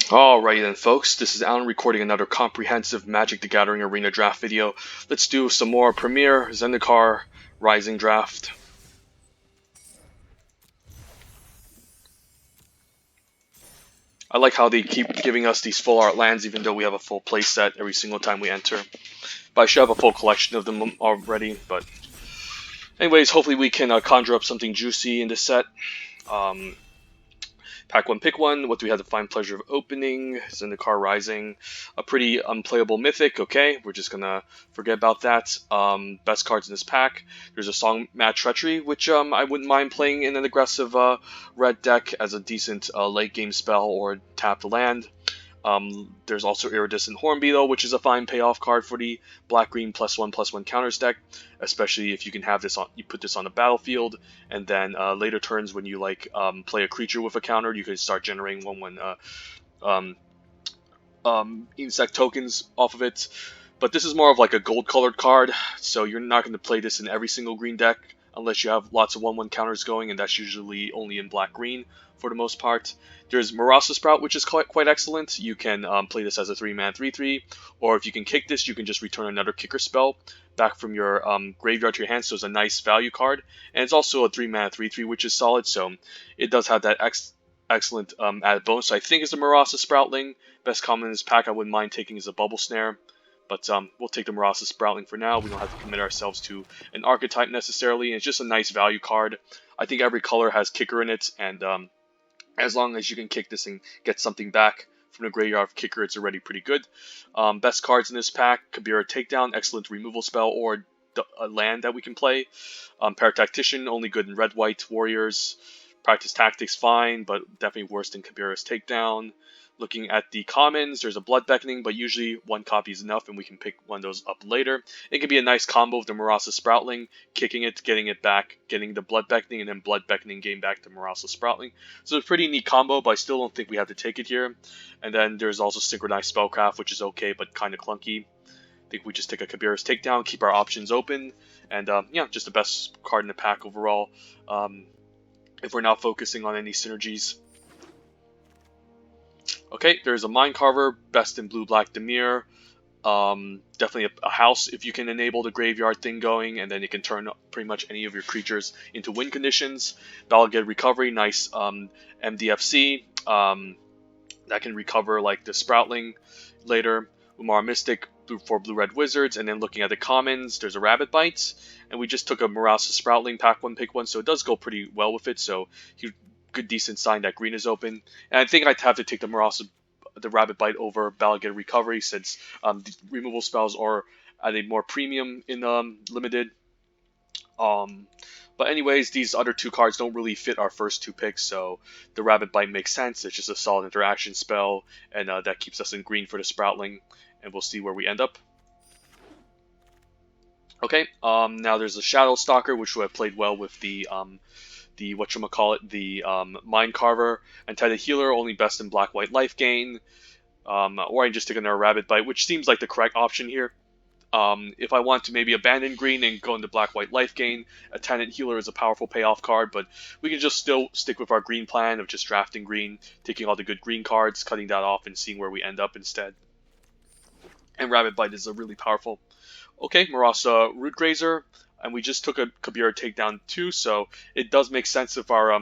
Alrighty then folks, this is Alan recording another comprehensive Magic the Gathering Arena draft video. Let's do some more Premier Zendikar Rising draft. I like how they keep giving us these full art lands even though we have a full play set every single time we enter. But I should have a full collection of them already, but anyways, hopefully we can conjure up something juicy in this set. Pack one, pick one. What do we have the fine pleasure of opening? Zendikar Rising. A pretty unplayable mythic. Okay, we're just gonna forget about that. Best cards in this pack. There's a Song Mad Treachery, which I wouldn't mind playing in an aggressive red deck as a decent late game spell or tap the land. There's also Iridescent Hornbeetle, which is a fine payoff card for the black-green +1/+1 counters deck, especially if you can have this on. You put this on the battlefield, and then later turns when you play a creature with a counter, you can start generating 1/1 insect tokens off of it. But this is more of like a gold-colored card, so you're not going to play this in every single green deck unless you have lots of 1/1 counters going, and that's usually only in black-green for the most part. There's Marasa Sprout, which is quite excellent. You can play this as a 3-man 3/3, or if you can kick this, you can just return another kicker spell back from your graveyard to your hand, so it's a nice value card. And it's also a 3-man 3/3, which is solid, so it does have that excellent added bonus. So I think it's a Marasa Sproutling. Best common in this pack I wouldn't mind taking is a Bubble Snare. But we'll take the Marasa Sproutling for now. We don't have to commit ourselves to an archetype necessarily. It's just a nice value card. I think every color has kicker in it, and as long as you can kick this and get something back from the graveyard of kicker, it's already pretty good. Best cards in this pack: Kabira Takedown, excellent removal spell, or a land that we can play. Paratactician, only good in red-white warriors. Practice Tactics, fine, but definitely worse than Kabira's Takedown. Looking at the commons, there's a Blood Beckoning, but usually one copy is enough, and we can pick one of those up later. It can be a nice combo of the Marasa Sproutling, kicking it, getting it back, getting the Blood Beckoning, and then Blood Beckoning, getting back to Marasa Sproutling. So it's a pretty neat combo, but I still don't think we have to take it here. And then there's also Synchronized Spellcraft, which is okay, but kind of clunky. I think we just take a Kabira's Takedown, keep our options open, and yeah, just the best card in the pack overall. If we're not focusing on any synergies. Okay, there's a Mind Carver, best in blue-black dimir. Definitely a house if you can enable the graveyard thing going, and then you can turn pretty much any of your creatures into win conditions. Balged Recovery, nice MDFC that can recover like the Sproutling later. Umar Mystic for blue-red wizards, and then looking at the commons, there's a Rabbit Bite, and we just took a Marasa Sproutling, pack one, pick one, so it does go pretty well with it. So good decent sign that green is open, and I think I'd have to take the Rabbit Bite over Balged Recovery since the removal spells are at a more premium in limited. But anyways, these other two cards don't really fit our first two picks, so the Rabbit Bite makes sense. It's just a solid interaction spell, and that keeps us in green for the Sproutling, and we'll see where we end up. Okay, now there's a Shadow Stalker, which would have played well with the Mind Carver. Entitled Healer, only best in black-white life gain. Or I can just take another Rabbit Bite, which seems like the correct option here. If I want to maybe abandon green and go into black-white life gain, a Tenant Healer is a powerful payoff card, but we can just still stick with our green plan of just drafting green, taking all the good green cards, cutting that off, and seeing where we end up instead. And Rabbit Bite is a really powerful. Okay, Marasa Rootgrazer, and we just took a Kabira Takedown too, so it does make sense of our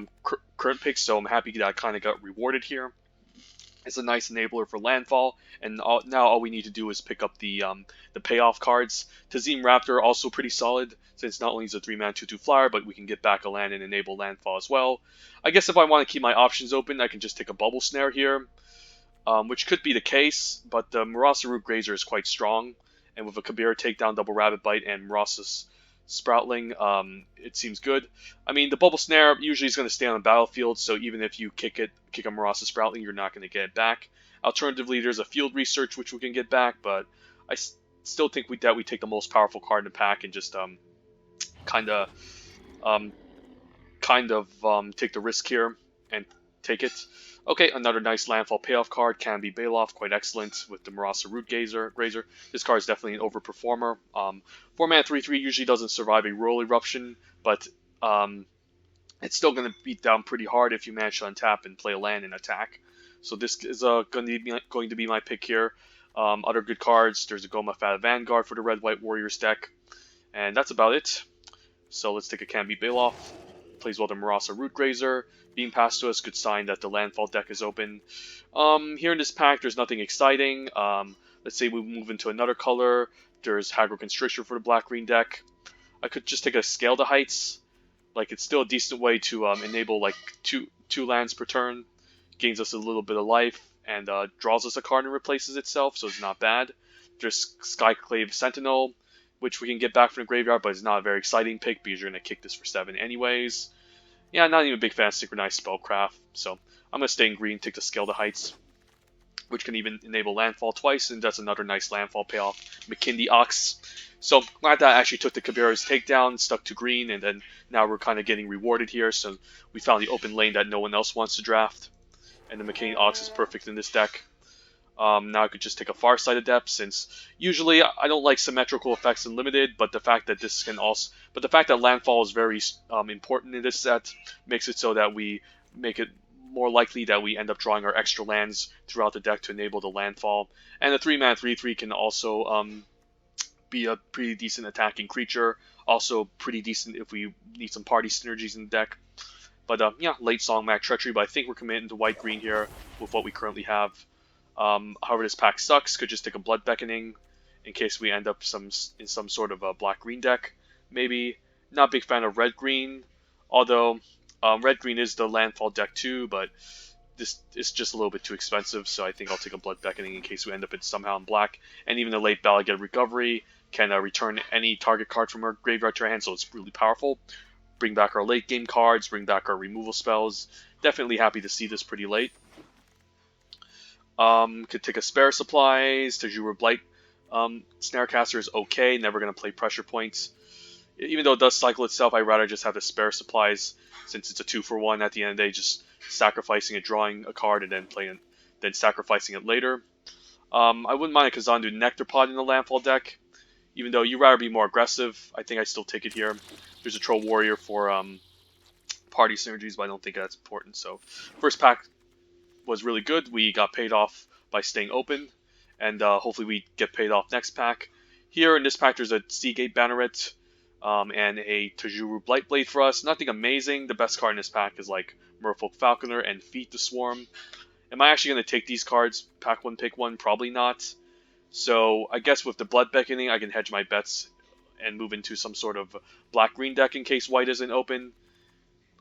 current picks, so I'm happy that I kind of got rewarded here. It's a nice enabler for Landfall, and now all we need to do is pick up the payoff cards. Tazim Raptor, also pretty solid, since not only is a 3-man 2/2 flyer, but we can get back a land and enable Landfall as well. I guess if I want to keep my options open, I can just take a Bubble Snare here, which could be the case, but the Marasa Rootgrazer is quite strong, and with a Kabira Takedown, double Rabbit Bite, and Marasa's Sproutling, it seems good. I mean, the Bubble Snare usually is going to stay on the battlefield, so even if you kick a Marasa Sproutling, you're not going to get it back. Alternatively, there's a Field Research which we can get back, but I still think we take the most powerful card in the pack and just kind of take the risk here and take it. Okay, another nice Landfall payoff card, Can Be Bailoff, quite excellent with the Marasa Rootgrazer. This card is definitely an overperformer. 4-man 3/3 usually doesn't survive a Royal Eruption, but it's still going to beat down pretty hard if you manage to untap and play a land and attack. So this is going to be my pick here. Other good cards, there's a Goma Fata Vanguard for the Red-White Warriors deck, and that's about it. So let's take a Can't Be Bailoff. Plays well the Murasa Rootgrazer. Being passed to us, good sign that the Landfall deck is open. Here in this pack, there's nothing exciting. Let's say we move into another color. There's Hagro Constrictor for the Black-Green deck. I could just take a Scale the Heights. Like, it's still a decent way to enable like two lands per turn. Gains us a little bit of life and draws us a card and replaces itself, so it's not bad. There's Skyclave Sentinel, which we can get back from the graveyard, but it's not a very exciting pick because you're going to kick this for 7 anyways. Yeah, not even a big fan of Synchronized Spellcraft, so I'm going to stay in green, take the Scale to Heights, which can even enable Landfall twice, and that's another nice Landfall payoff. McKindy Ox. So glad that I actually took the Kabira's takedown, stuck to green, and then now we're kind of getting rewarded here, so we found the open lane that no one else wants to draft, and the McKindy Ox is perfect in this deck. Now I could just take a Farsight Adept, since usually I don't like symmetrical effects in limited, but the fact that this can also, but the fact that Landfall is very important in this set makes it so that we make it more likely that we end up drawing our extra lands throughout the deck to enable the Landfall. And the 3-mana 3/3 can also be a pretty decent attacking creature, also pretty decent if we need some party synergies in the deck. But yeah, late Songmak Treachery, but I think we're committing to white-green here with what we currently have. However, this pack sucks. Could just take a Blood Beckoning in case we end up in some sort of a black-green deck. Maybe. Not a big fan of red-green, although red-green is the Landfall deck too, but this is just a little bit too expensive, so I think I'll take a Blood Beckoning in case we end up somehow in black. And even the late Bala Get Recovery can return any target card from our graveyard to our hand, so it's really powerful. Bring back our late game cards, bring back our removal spells. Definitely happy to see this pretty late. Could take a Spare Supplies. Tajura Blight Snarecaster is okay. Never going to play Pressure Points. Even though it does cycle itself, I'd rather just have the Spare Supplies since it's a 2-for-1 at the end of the day. Just sacrificing it, drawing a card, and then sacrificing it later. I wouldn't mind a Kazandu Nectar Pod in the Landfall deck. Even though you'd rather be more aggressive, I think I still take it here. There's a Troll Warrior for party synergies, but I don't think that's important. So first pack was really good. We got paid off by staying open, and hopefully we get paid off next pack. Here in this pack, there's a Seagate Banneret and a Tajuru Blightblade for us. Nothing amazing. The best card in this pack is like Merfolk Falconer and Feed the Swarm. Am I actually going to take these cards? Pack 1, pick 1? Probably not. So I guess with the Blood Beckoning, I can hedge my bets and move into some sort of black-green deck in case white isn't open.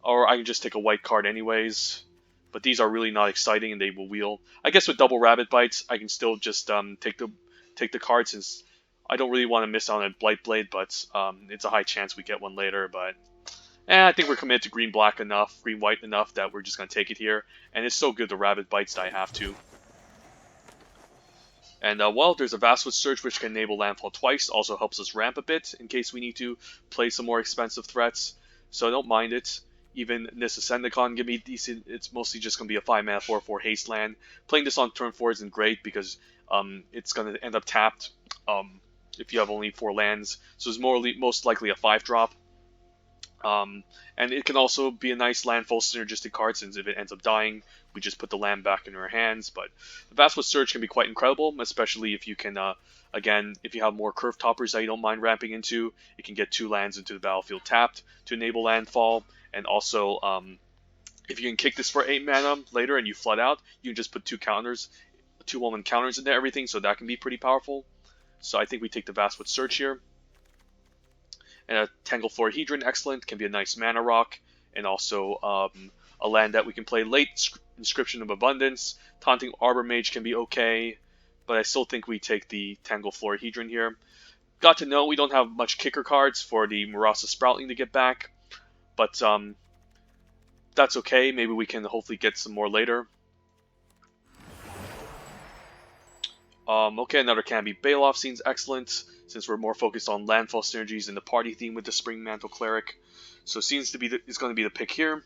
Or I can just take a white card anyways. But these are really not exciting, and they will wheel. I guess with double Rabbit Bites, I can still just take the card, since I don't really want to miss out on a Blightblade, but it's a high chance we get one later. But I think we're committed to green-black enough, green-white enough that we're just going to take it here. And it's so good, the Rabbit Bites, that I have to. And, well, there's a Vastwood Surge, which can enable Landfall twice. Also helps us ramp a bit in case we need to play some more expensive threats. So I don't mind it. Even Nissa Zendikar can be decent. It's mostly just going to be a 5-mana 4/4 haste land. Playing this on turn 4 isn't great because it's going to end up tapped if you have only 4 lands. So it's most likely a 5-drop. And it can also be a nice Landfall synergistic card, since if it ends up dying, we just put the land back in our hands. But the Vastwood Surge can be quite incredible, especially if you can, again, if you have more curve toppers that you don't mind ramping into, it can get 2 lands into the battlefield tapped to enable Landfall. And also, if you can kick this for 8 mana later and you flood out, you can just put 2 counters, 2 1/1 counters into everything, so that can be pretty powerful. So I think we take the Vastwood Surge here. And a Tangleflorhedron, excellent, can be a nice mana rock, and also a land that we can play late. Inscription of Abundance. Taunting Arbor Mage can be okay, but I still think we take the Tangleflorhedron here. Got to know we don't have much kicker cards for the Murasa Sproutling to get back, but that's okay. Maybe we can hopefully get some more later. Okay, another Can't Be Bailoff seems excellent, since we're more focused on Landfall synergies and the party theme with the Spring Mantle Cleric. So it seems to be it's going to be the pick here.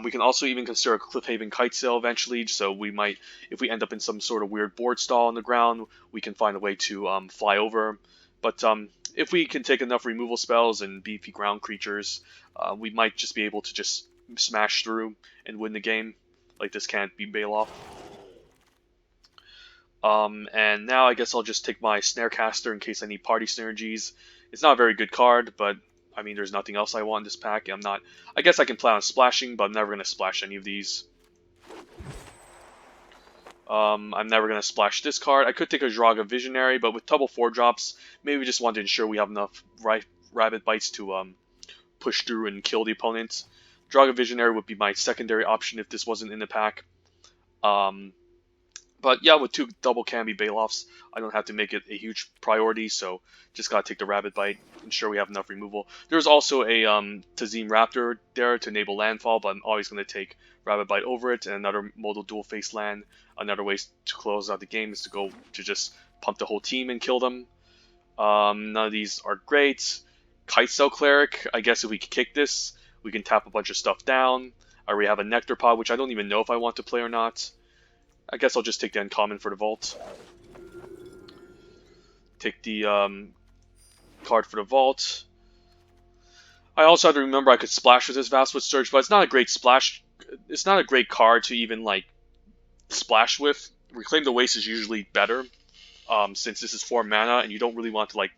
We can also even consider a Cliffhaven Kitesail eventually, so we might, if we end up in some sort of weird board stall on the ground, we can find a way to fly over. But if we can take enough removal spells and beefy ground creatures, we might just be able to just smash through and win the game. Like, this can't be Bailoff. And now I guess I'll just take my Snarecaster in case I need party synergies. It's not a very good card, but I mean, there's nothing else I want in this pack. I guess I can plan on splashing, but I'm never going to splash any of these. I'm never going to splash this card. I could take a Draga Visionary, but with double 4-drops, maybe we just want to ensure we have enough Rabbit Bites to push through and kill the opponent. Draga Visionary would be my secondary option if this wasn't in the pack. But yeah, with 2 double Canby Bailoffs, I don't have to make it a huge priority, so just gotta take the Rabbit Bite, ensure we have enough removal. There's also a Tazim Raptor there to enable Landfall, but I'm always going to take Rabbit Bite over it, and another modal dual face land. Another way to close out the game is to just pump the whole team and kill them. None of these are great. Kite Cell Cleric, I guess if we kick this, we can tap a bunch of stuff down. I already have a Nectar Pod, which I don't even know if I want to play or not. I guess I'll just take the uncommon for the vault. Take the card for the vault. I also have to remember I could splash with this Vastwood Surge, but it's not a great splash. It's not a great card to even like splash with. Reclaim the Waste is usually better, since this is 4 mana and you don't really want to like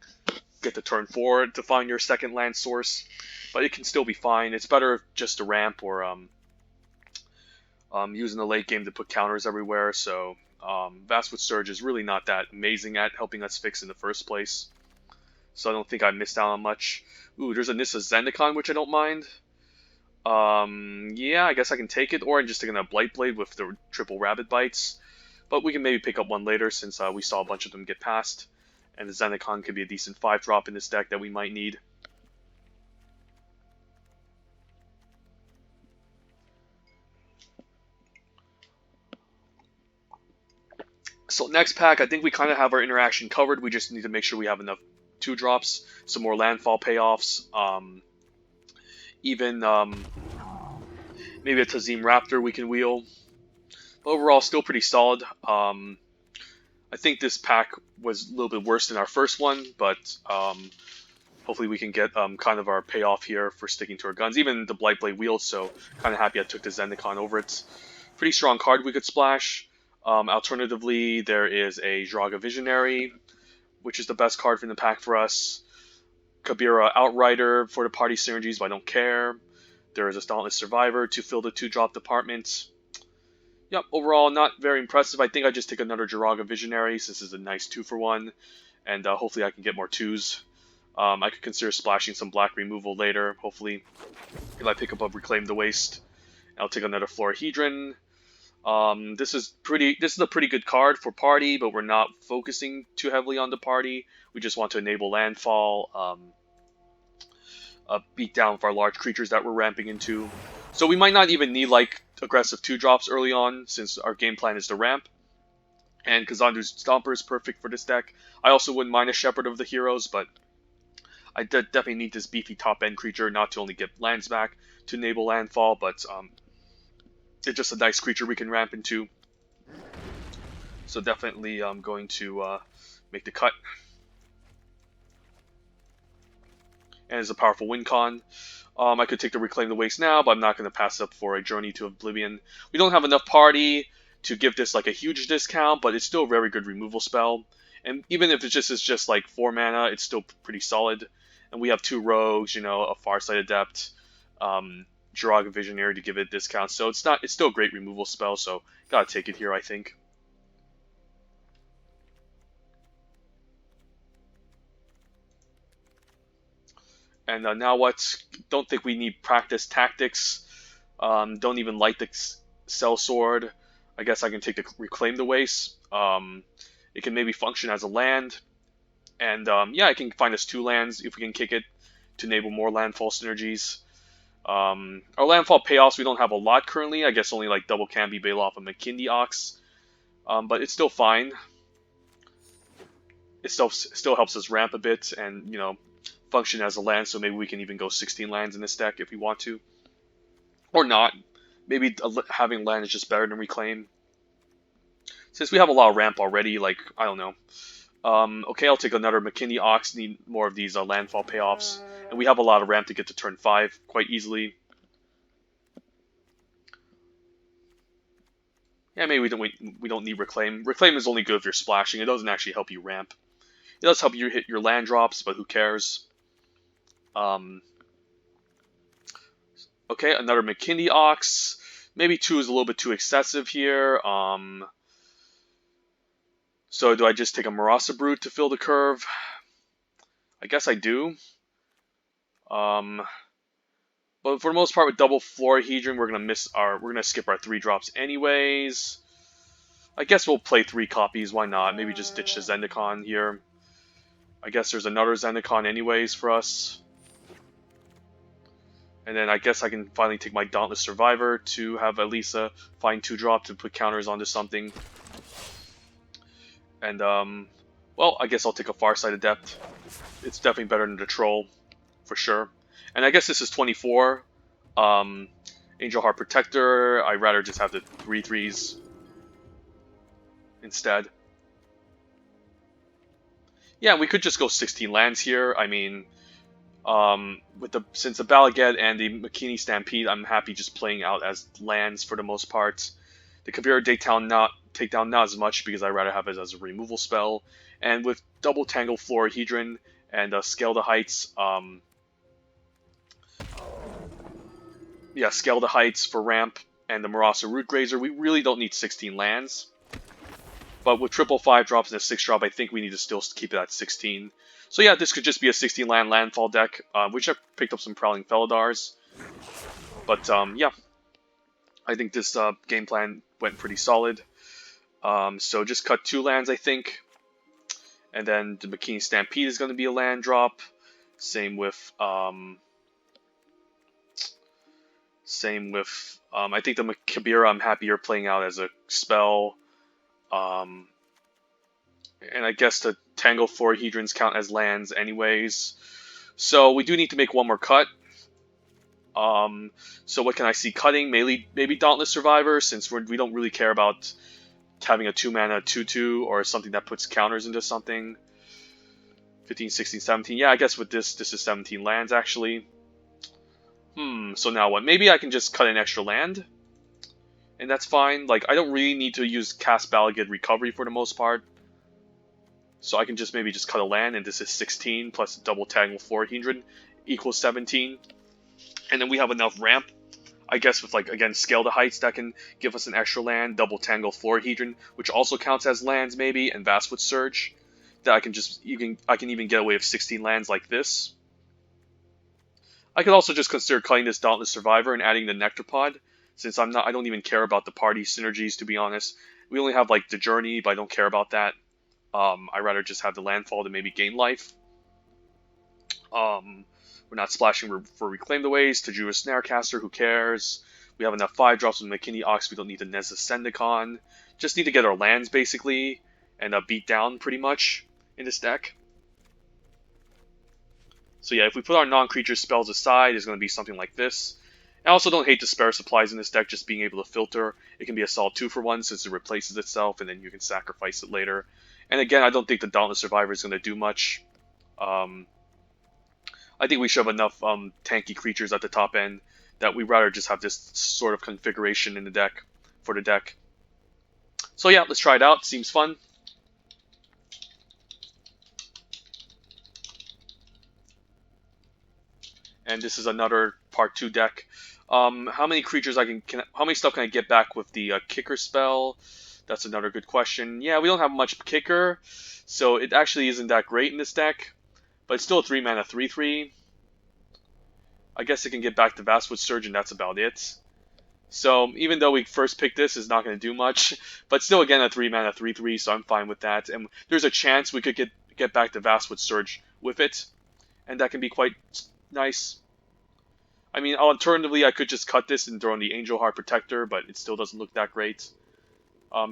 get the turn 4 to find your second land source. But it can still be fine. It's better just to ramp or using the late game to put counters everywhere, so Vastwood Surge is really not that amazing at helping us fix in the first place. So I don't think I missed out on much. Ooh, there's a Nissa Zendikar, which I don't mind. Yeah, I guess I can take it, or I'm just taking a Blightblade with the triple Rabbit Bites. But we can maybe pick up one later, since we saw a bunch of them get passed. And the Zendikar could be a decent 5-drop in this deck that we might need. So next pack, I think we kind of have our interaction covered. We just need to make sure we have enough 2-drops, some more landfall payoffs, even maybe a Tazim Raptor we can wheel. But overall, still pretty solid. I think this pack was a little bit worse than our first one, but hopefully we can get kind of our payoff here for sticking to our guns. Even the Blightblade wheeled, so kind of happy I took the Zendikar over it. Pretty strong card we could splash. Alternatively, there is a Draga Visionary, which is the best card in the pack for us. Kabira Outrider for the party synergies, but I don't care. There is a Dauntless Survivor to fill the 2-drop department. Yep, overall not very impressive. I think I just take another Draga Visionary since this is a nice 2-for-1, and hopefully I can get more 2s. I could consider splashing some black removal later, hopefully, if I pick up a Reclaim the Waste. I'll take another Florahedron. This is a pretty good card for party, but we're not focusing too heavily on the party. We just want to enable landfall, beat down for our large creatures that we're ramping into. So we might not even need like aggressive 2-drops early on, since our game plan is to ramp. And Kazandu's Stomper is perfect for this deck. I also wouldn't mind a Shepherd of the Heroes, but I definitely need this beefy top end creature, not to only get lands back to enable landfall, but it's just a nice creature we can ramp into. So definitely I'm going to make the cut. And it's a powerful win con. I could take the Reclaim the Waste now, but I'm not going to pass up for a Journey to Oblivion. We don't have enough party to give this like a huge discount, but it's still a very good removal spell. And even if it's just like 4 mana, it's still pretty solid. And we have 2 rogues, you know, a Farsight Adept, Draga Visionary to give it a discount. So it's still a great removal spell, so gotta take it here, I think. And now what? Don't think we need practice tactics. Don't even like the Cell Sword. I guess I can take the Reclaim the Waste. It can maybe function as a land. And yeah, I can find us 2 lands if we can kick it to enable more landfall synergies. Our landfall payoffs, we don't have a lot currently. I guess only like double Canby, Bailoff, and McKinley Ox. But it's still fine. It still helps us ramp a bit and, you know, function as a land, so maybe we can even go 16 lands in this deck if we want to. Or not. Maybe having land is just better than Reclaim. Since we have a lot of ramp already, like, I don't know. Okay, I'll take another McKinney Ox, need more of these landfall payoffs. And we have a lot of ramp to get to turn 5 quite easily. Yeah, maybe we don't need Reclaim. Reclaim is only good if you're splashing. It doesn't actually help you ramp. It does help you hit your land drops, but who cares? Um, okay, another McKinney Ox. Maybe 2 is a little bit too excessive here. So do I just take a Marasa Brute to fill the curve? I guess I do. Um, but for the most part, with double Florahedron, we're gonna skip our 3 drops anyways. I guess we'll play 3 copies. Why not? Maybe just ditch the Zendikar here. I guess there's another Zendikar anyways for us. And then I guess I can finally take my Dauntless Survivor to have at least a fine 2-drop to put counters onto something. And, well, I guess I'll take a Farsight Adept. It's definitely better than the Troll, for sure. And I guess this is 24. Angel Heart Protector, I'd rather just have the 3/3s instead. Yeah, we could just go 16 lands here. I mean, since the Balaget and the Makini Stampede, I'm happy just playing out as lands for the most part. The Kavira Takedown not as much because I'd rather have it as a removal spell. And with double Tangle Florahedron and Scale the Heights, Scale the Heights for ramp and the Marasa Root Grazer, we really don't need 16 lands. But with triple 5-drops and a 6-drop, I think we need to still keep it at 16. So yeah, this could just be a 16-land Landfall deck, which I've picked up some Prowling Felidars. But yeah, I think this game plan went pretty solid. So just cut 2 lands, I think. And then the Bikini Stampede is going to be a land drop. Same with I think the Kabira I'm happier playing out as a spell. And I guess the Tangle Florahedrons count as lands anyways. So we do need to make one more cut. So what can I see cutting? Maybe Dauntless Survivor, since we don't really care about having a 2-mana 2/2 or something that puts counters into something. 15, 16, 17. Yeah, I guess with this is 17 lands actually. So now what? Maybe I can just cut an extra land. And that's fine. Like, I don't really need to use Cast Balaget Recovery for the most part. So I can just maybe just cut a land, and this is 16 plus double Tangle Florahedron equals 17. And then we have enough ramp, I guess, with, like, again, Scale the Heights that can give us an extra land, double Tangle Florahedron, which also counts as lands maybe, and Vastwood Surge, that I can even get away with 16 lands like this. I could also just consider cutting this Dauntless Survivor and adding the Nectar Pod, since I don't even care about the party synergies, to be honest. We only have, like, the Journey, but I don't care about that. I'd rather just have the Landfall to maybe gain life. We're not splashing for Reclaim the Waste. Tajura Snarecaster, who cares? We have enough 5-drops with McKinney Ox. We don't need to Neza Zendikar. Just need to get our lands, basically, and beat down, pretty much, in this deck. So yeah, if we put our non-creature spells aside, it's going to be something like this. I also don't hate the spare supplies in this deck, just being able to filter. It can be a solid 2-for-1 since it replaces itself, and then you can sacrifice it later. And again, I don't think the Dauntless Survivor is going to do much. I think we should have enough tanky creatures at the top end that we'd rather just have this sort of configuration in the deck, for the deck. So yeah, let's try it out. Seems fun. And this is another part 2 deck. How many creatures how many stuff can I get back with the kicker spell? That's another good question. Yeah, we don't have much kicker, so it actually isn't that great in this deck. But it's still a 3-mana 3/3. I guess it can get back to Vastwood Surge, and that's about it. So even though we first picked this, it's not going to do much. But still, again, a 3-mana 3/3, so I'm fine with that. And there's a chance we could get back to Vastwood Surge with it, and that can be quite nice. I mean, alternatively, I could just cut this and throw in the Angel Heart Protector, but it still doesn't look that great.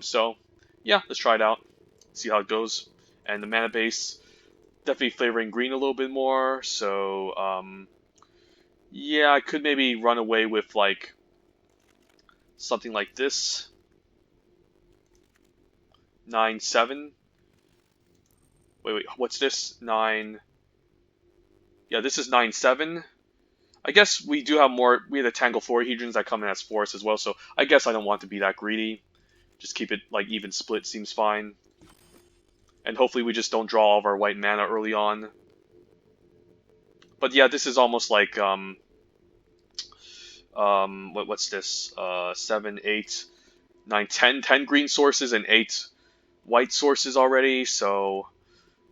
So, yeah, let's try it out. See how it goes. And the mana base, definitely flavoring green a little bit more. So, yeah, I could maybe run away with, like, something like this. 9/7. Wait, what's this? 9. Yeah, this is 9/7. I guess we do have more. We have the Tangle Florahedrons that come in as forests as well, so I guess I don't want to be that greedy. Just keep it like even split seems fine. And hopefully we just don't draw all of our white mana early on. But yeah, this is almost like what's this? 7, 8, 9, 10, 10 green sources and 8 white sources already. So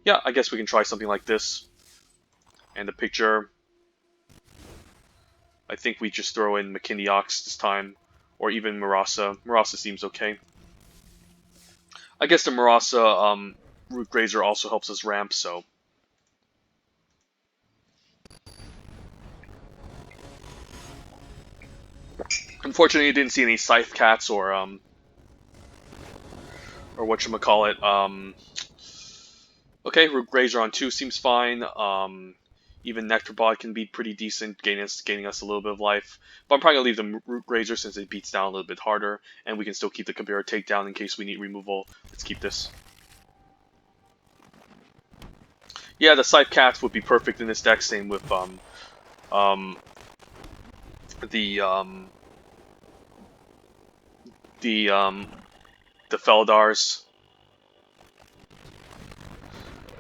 yeah, I guess we can try something like this. And the picture, I think we just throw in McKinney Ox this time, or even Marasa. Marasa seems okay. I guess the Marasa Root Grazer also helps us ramp, so. Unfortunately, I didn't see any Scythe Cats or whatchamacallit. Okay, Root Grazer on 2 seems fine. Even Nectarbot can be pretty decent, gaining us a little bit of life. But I'm probably going to leave the Root Grazer since it beats down a little bit harder, and we can still keep the Kabira takedown in case we need removal. Let's keep this. Yeah, the Scythe Cats would be perfect in this deck, same with the Feldars.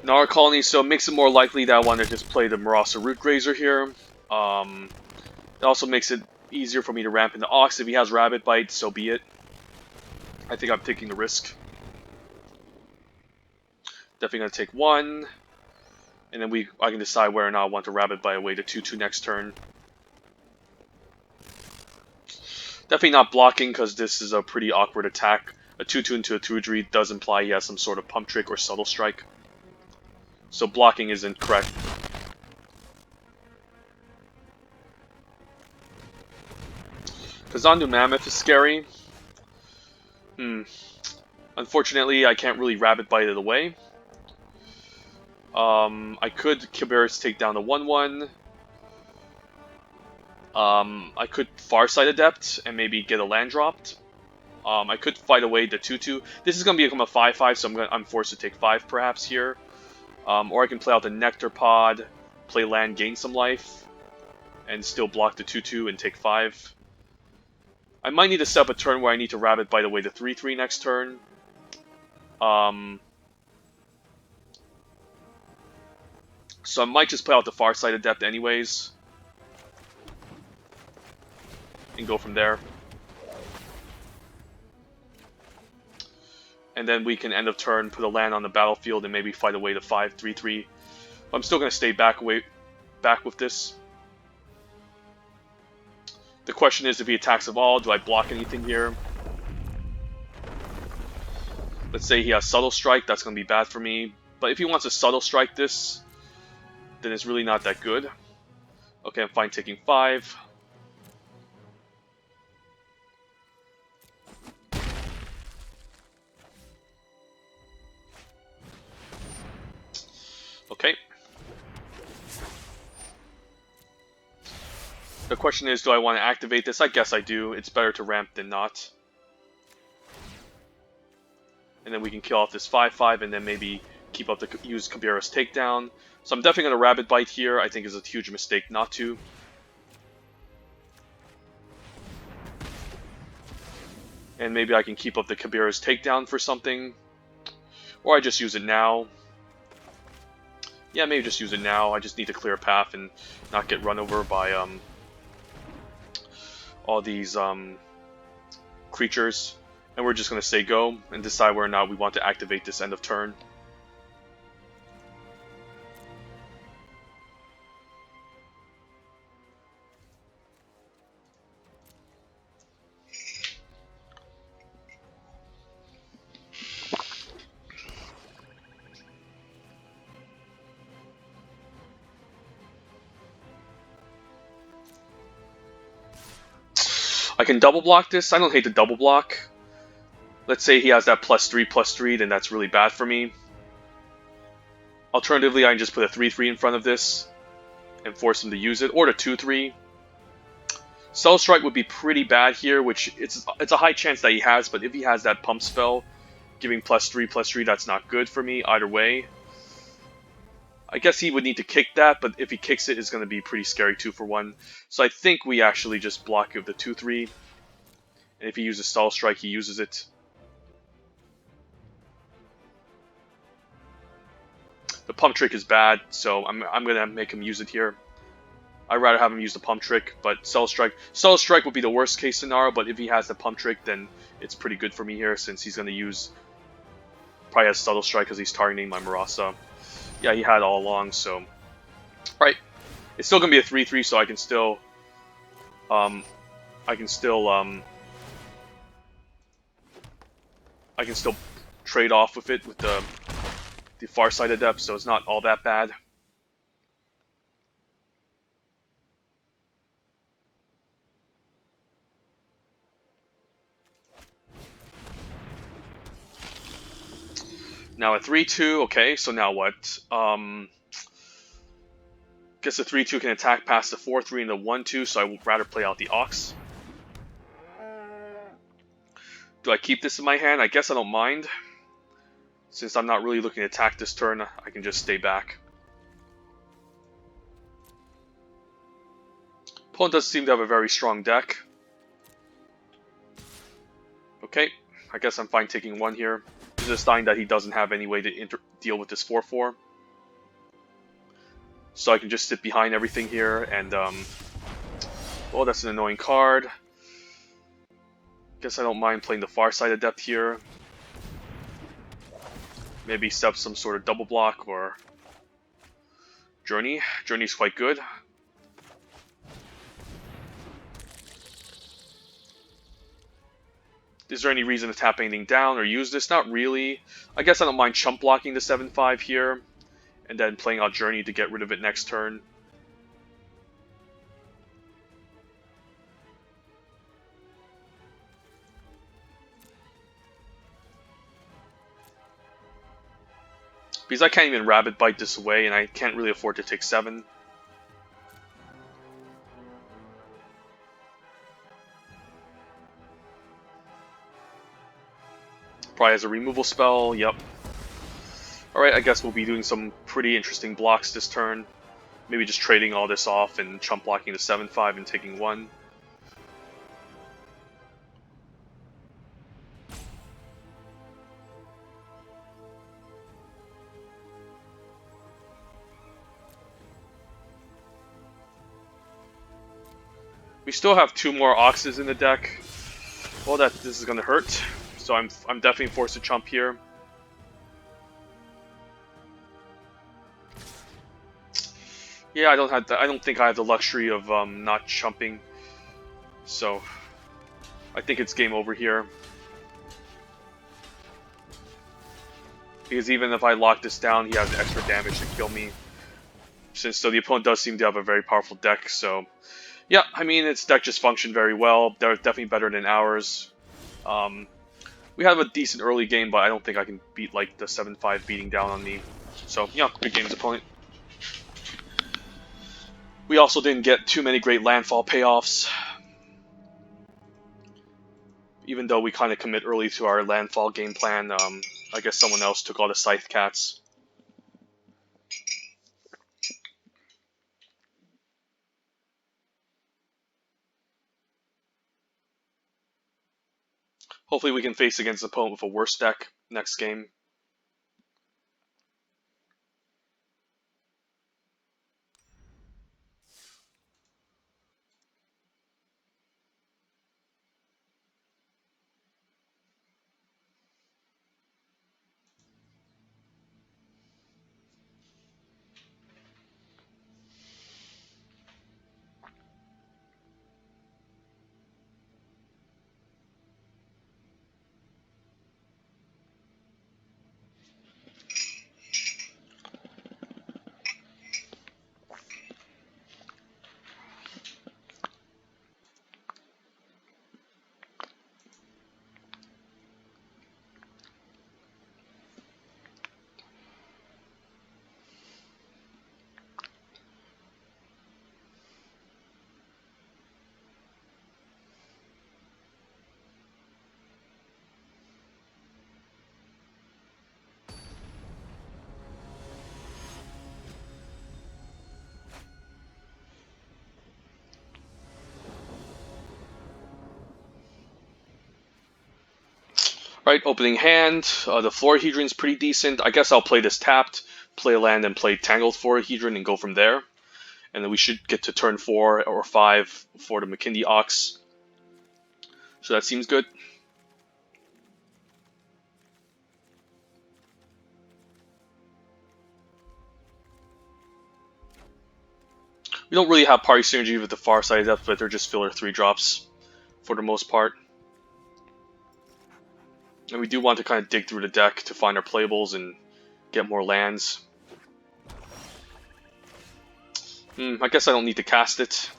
Nara Colony, so it makes it more likely that I want to just play the Marasa Root Grazer here. It also makes it easier for me to ramp into Ox. If he has Rabbit Bite, so be it. I think I'm taking the risk. Definitely going to take 1. And then I can decide whether or not I want to Rabbit Bite away to 2/2 next turn. Definitely not blocking because this is a pretty awkward attack. A 2/2 into a 2/3 does imply he has some sort of Pump Trick or Subtle Strike. So blocking isn't correct. Kazandu Mammoth is scary. Unfortunately, I can't really Rabbit Bite it away. I could Kiberis take down the 1/1. I could Farsight Adept and maybe get a land dropped. I could fight away the 2/2. This is going to become a 5/5, so I'm forced to take 5 perhaps here. Or I can play out the Nectar Pod, play land, gain some life, and still block the 2/2 and take 5. I might need to set up a turn where I need to Rabbit Bite away the 3/3 next turn. So I might just play out the Farsight Adept anyways. And go from there. And then we can end of turn, put a land on the battlefield, and maybe fight away the 5/3/3. I'm still going to stay back with this. The question is, if he attacks at all, do I block anything here? Let's say he has Subtle Strike, that's going to be bad for me. But if he wants to Subtle Strike this, then it's really not that good. Okay, I'm fine taking 5. Okay. The question is, do I want to activate this? I guess I do. It's better to ramp than not. And then we can kill off this 5/5 and then maybe keep up the use Kabira's takedown. So I'm definitely going to Rabbit Bite here. I think it's a huge mistake not to. And maybe I can keep up the Kabira's takedown for something. Or I just use it now. Yeah, maybe just use it now. I just need to clear a path and not get run over by all these creatures. And we're just going to say go and decide whether or not we want to activate this end of turn. I can double block this. I don't hate the double block. Let's say he has that +3/+3, then that's really bad for me. Alternatively, I can just put a 3/3 in front of this and force him to use it, or the 2/3. Subtle Strike would be pretty bad here, which it's a high chance that he has, but if he has that pump spell, giving +3/+3, that's not good for me either way. I guess he would need to kick that, but if he kicks it, it's going to be pretty scary 2-for-1. So I think we actually just block with the 2/3. And if he uses Subtle Strike, he uses it. The pump trick is bad, so I'm gonna make him use it here. I'd rather have him use the pump trick, but Cell Strike would be the worst case scenario, but if he has the pump trick, then it's pretty good for me here, since he's gonna use, probably has Subtle Strike because he's targeting my Murasa. Yeah, he had all along, so, right. It's still gonna be a 3-3, so I can still, um, I can still trade off with it with the Far Side Adept, so it's not all that bad. Now a 3-2, okay, so now what? Guess the 3-2 can attack past the 4-3 and the 1-2, so I would rather play out the Ox. Do I keep this in my hand? I guess I don't mind. Since I'm not really looking to attack this turn, I can just stay back. Opponent does seem to have a very strong deck. Okay, I guess I'm fine taking one here. This is a sign that he doesn't have any way to deal with this 4-4. So I can just sit behind everything here, and well, that's an annoying card. Guess I don't mind playing the Far Side Adept here. Maybe set up some sort of double block or Journey. Journey's quite good. Is there any reason to tap anything down or use this? Not really. I guess I don't mind chump blocking the 7-5 here, and then playing out Journey to get rid of it next turn. Because I can't even Rabbit Bite this away, and I can't really afford to take 7. Probably has a removal spell, yep. Alright, I guess we'll be doing some pretty interesting blocks this turn. Maybe just trading all this off and chump blocking the 7-5 and taking 1. We still have 2 more Oxes in the deck. Well, this is gonna hurt. So I'm definitely forced to chump here. Yeah, I don't think I have the luxury of not chumping. So I think it's game over here. Because even if I lock this down, he has extra damage to kill me. So the opponent does seem to have a very powerful deck, so yeah, I mean, its deck just functioned very well. They're definitely better than ours. We have a decent early game, but I don't think I can beat like the 7-5 beating down on me. So yeah, good games, opponent. We also didn't get too many great landfall payoffs. Even though we kind of commit early to our landfall game plan, I guess someone else took all the Scythe Cats. Hopefully we can face against an opponent with a worse deck next game. Right, opening hand. The Florahedron's pretty decent. I guess I'll play this tapped play a land and play Tangled Hedron and go from there. And then we should get to turn 4 or 5 for the McKinney Ox. So that seems good. We don't really have party synergy with the far side depth, but they're just filler 3-drops for the most part. And we do want to kind of dig through the deck to find our playables and get more lands. I guess I don't need to cast it,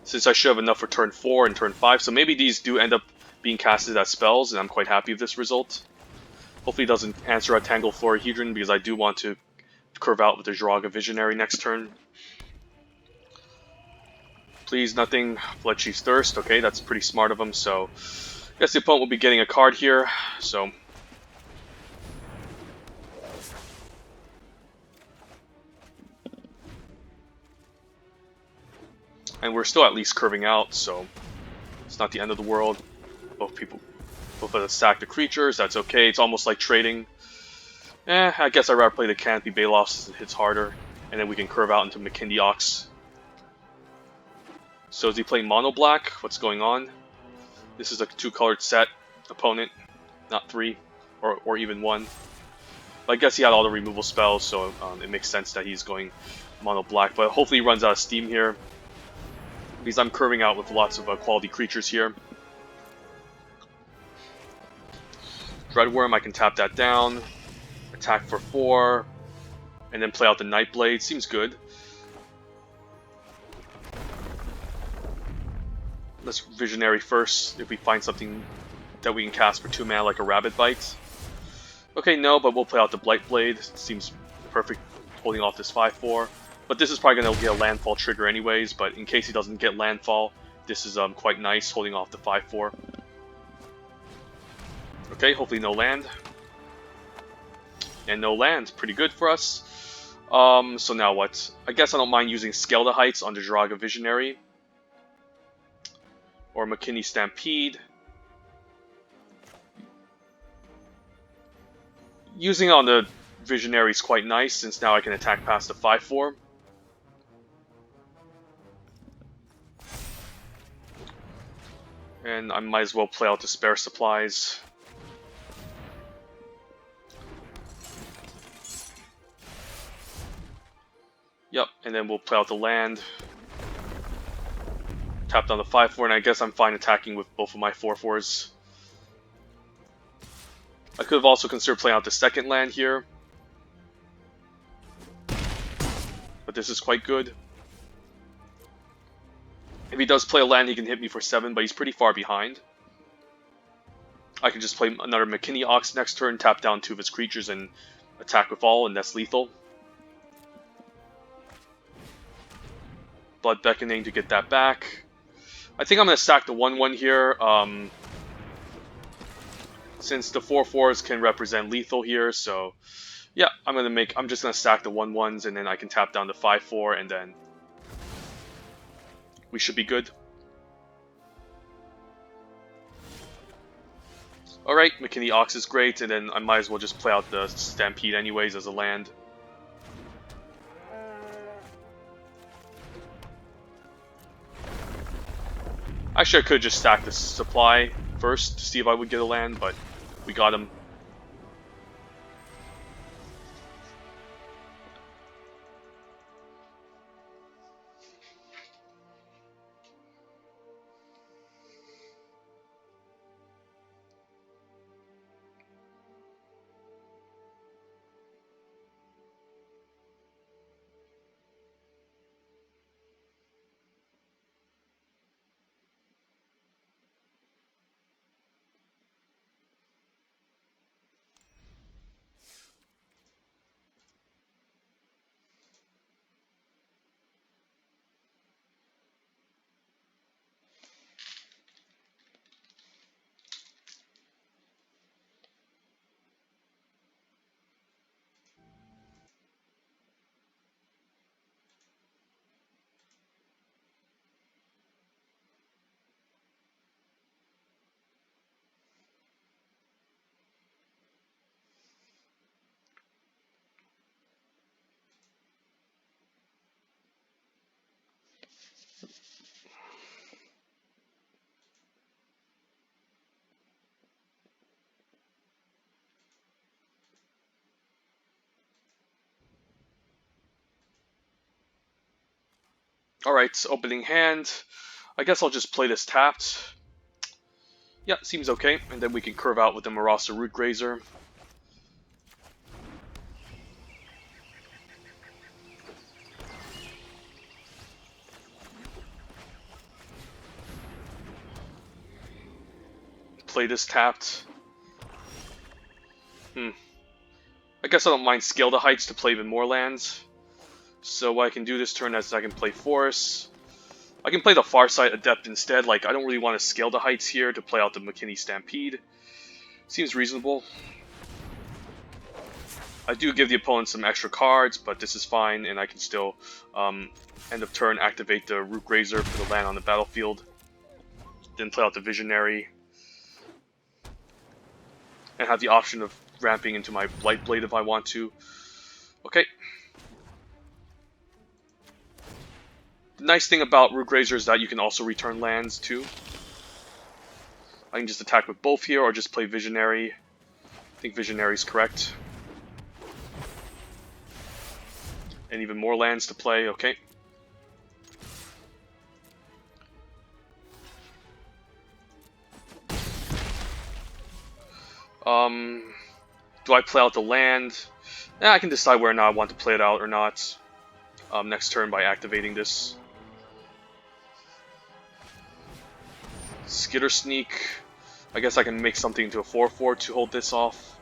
since I should have enough for turn 4 and turn 5. So maybe these do end up being casted as spells, and I'm quite happy with this result. Hopefully it doesn't answer a Tangle Hedron, because I do want to curve out with the Jiraga Visionary next turn. Please, nothing. Blood Chief's Thirst. Okay, that's pretty smart of him. So I guess the opponent will be getting a card here. So and we're still at least curving out, so it's not the end of the world. Both of us stack the creatures. That's okay. It's almost like trading. I guess I'd rather play the Canopy Baloth since it hits harder, and then we can curve out into McKinney Ox. So is he playing mono black? What's going on? This is a 2-colored set opponent, not 3, or even 1. But I guess he had all the removal spells, so it makes sense that he's going mono black. But hopefully he runs out of steam here, because I'm curving out with lots of quality creatures here. Dreadworm, I can tap that down, attack for 4, and then play out the Nightblade. Seems good. Let's Visionary first, if we find something that we can cast for 2 mana like a Rabbit Bite. Okay, no, but we'll play out the Blightblade. Seems perfect holding off this 5/4. But this is probably going to get a Landfall trigger anyways, but in case he doesn't get Landfall, this is quite nice, holding off the 5/4. Okay, hopefully no land. And no land, pretty good for us. So now what? I guess I don't mind using Skelda Heights on the Jiraga Visionary. Or McKinney Stampede. Using it on the Visionary is quite nice, since now I can attack past the 5/4. And I might as well play out the spare supplies. Yep, and then we'll play out the land. Tap down the 5/4, and I guess I'm fine attacking with both of my 4/4s. I could have also considered playing out the second land here, but this is quite good. If he does play a land, he can hit me for 7, but he's pretty far behind. I can just play another McKinney Ox next turn, tap down 2 of his creatures, and attack with all, and that's lethal. Blood Beckoning to get that back. I think I'm going to stack the 1/1 here, since the 4/4s can represent lethal here, so yeah, I'm just going to stack the 1/1s, and then I can tap down the 5/4, and then we should be good. Alright, McKinney Ox is great, and then I might as well just play out the Stampede anyways as a land. Actually, I could just stack the supply first to see if I would get a land, but we got him. Alright, opening hand. I guess I'll just play this tapped. Yeah, seems okay. And then we can curve out with the Marasa Root Grazer. Play this tapped. I guess I don't mind Scale the Heights to play even more lands. So what I can do this turn is I can play Force. I can play the Farsight Adept instead. Like, I don't really want to Scale the Heights here to play out the McKinney Stampede. Seems reasonable. I do give the opponent some extra cards, but this is fine, and I can still, end of turn, activate the Root Grazer for the land on the battlefield. Then play out the Visionary. And have the option of ramping into my Blight Blade if I want to. Okay. The nice thing about Root Grazer is that you can also return lands too. I can just attack with both here or just play Visionary. I think Visionary is correct. And even more lands to play, okay. Do I play out the land? I can decide whether or not I want to play it out or not. Next turn by activating this. Skitter Sneak. I guess I can make something into a 4/4 to hold this off.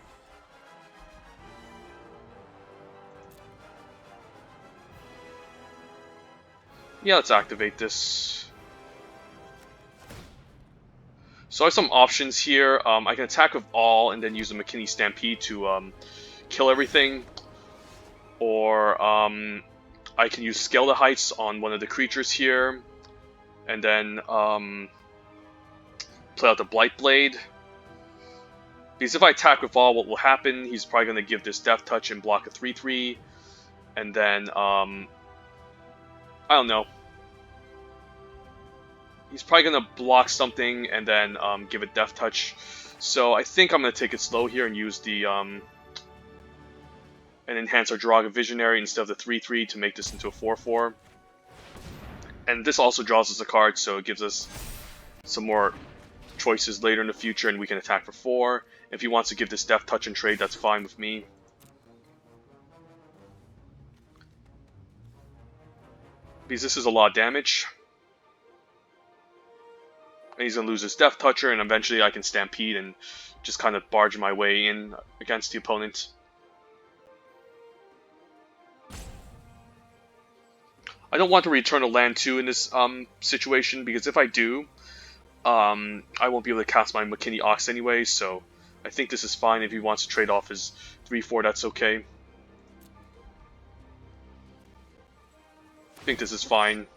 Yeah, let's activate this. So I have some options here. I can attack with all and then use the McKinney Stampede to kill everything. Or I can use Scale the Heights on one of the creatures here. And then play out the Blight Blade. Because if I attack with all, what will happen, he's probably going to give this Death Touch and block a 3/3. And then, I don't know. He's probably going to block something and then give it Death Touch. So I think I'm going to take it slow here and use the and enhance our Draga Visionary instead of the 3/3 to make this into a 4/4. And this also draws us a card, so it gives us some more choices later in the future, and we can attack for 4. If he wants to give this Death Touch and trade, that's fine with me. Because this is a lot of damage. And he's going to lose his Death Toucher, and eventually I can Stampede and just kind of barge my way in against the opponent. I don't want to return a land 2 in this situation, because if I do, I won't be able to cast my McKinney Ox anyway, so I think this is fine. If he wants to trade off his 3/4, that's okay. I think this is fine.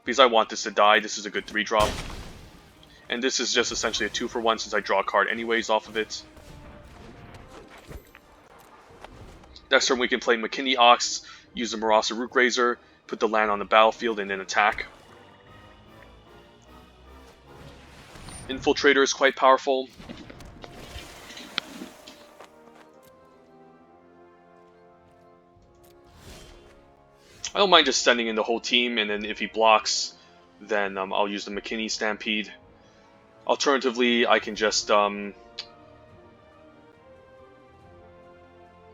Because I want this to die, this is a good 3-drop. And this is just essentially a 2-for-1 since I draw a card anyways off of it. Next turn we can play McKinney Ox, use the Marasa Root Grazer, put the land on the battlefield, and then attack. Infiltrator is quite powerful. I don't mind just sending in the whole team, and then if he blocks, then I'll use the McKinney Stampede. Alternatively, I can just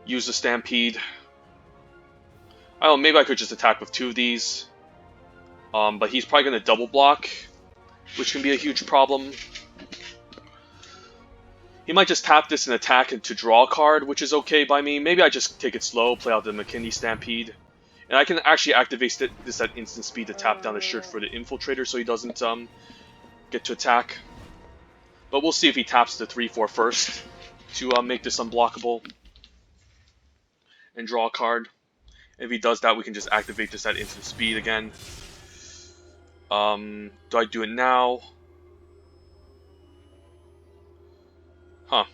use the Stampede. I don't know, maybe I could just attack with 2 of these. But he's probably going to double block, which can be a huge problem. He might just tap this and attack to draw a card, which is okay by me. Maybe I just take it slow, play out the McKinney Stampede. And I can actually activate this at instant speed to tap down the shirt for the Infiltrator so he doesn't get to attack. But we'll see if he taps the 3/4 first to make this unblockable and draw a card. And if he does that, we can just activate this at instant speed again. Do I do it now? Huh.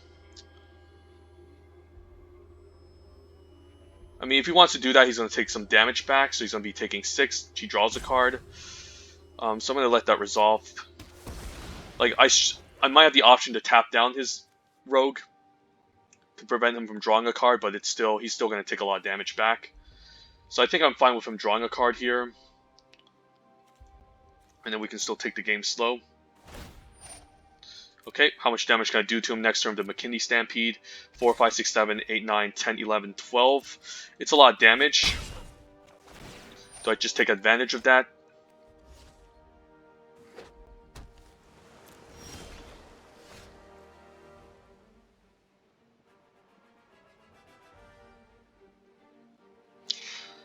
I mean, if he wants to do that, he's going to take some damage back, so he's going to be taking 6. He draws a card. So I'm going to let that resolve. Like, I might have the option to tap down his Rogue to prevent him from drawing a card, but he's still going to take a lot of damage back. So I think I'm fine with him drawing a card here. and then we can still take the game slow. Okay, how much damage can I do to him next turn? The McKinney Stampede. 4, 5, 6, 7, 8, 9, 10, 11, 12. It's a lot of damage. So I just take advantage of that.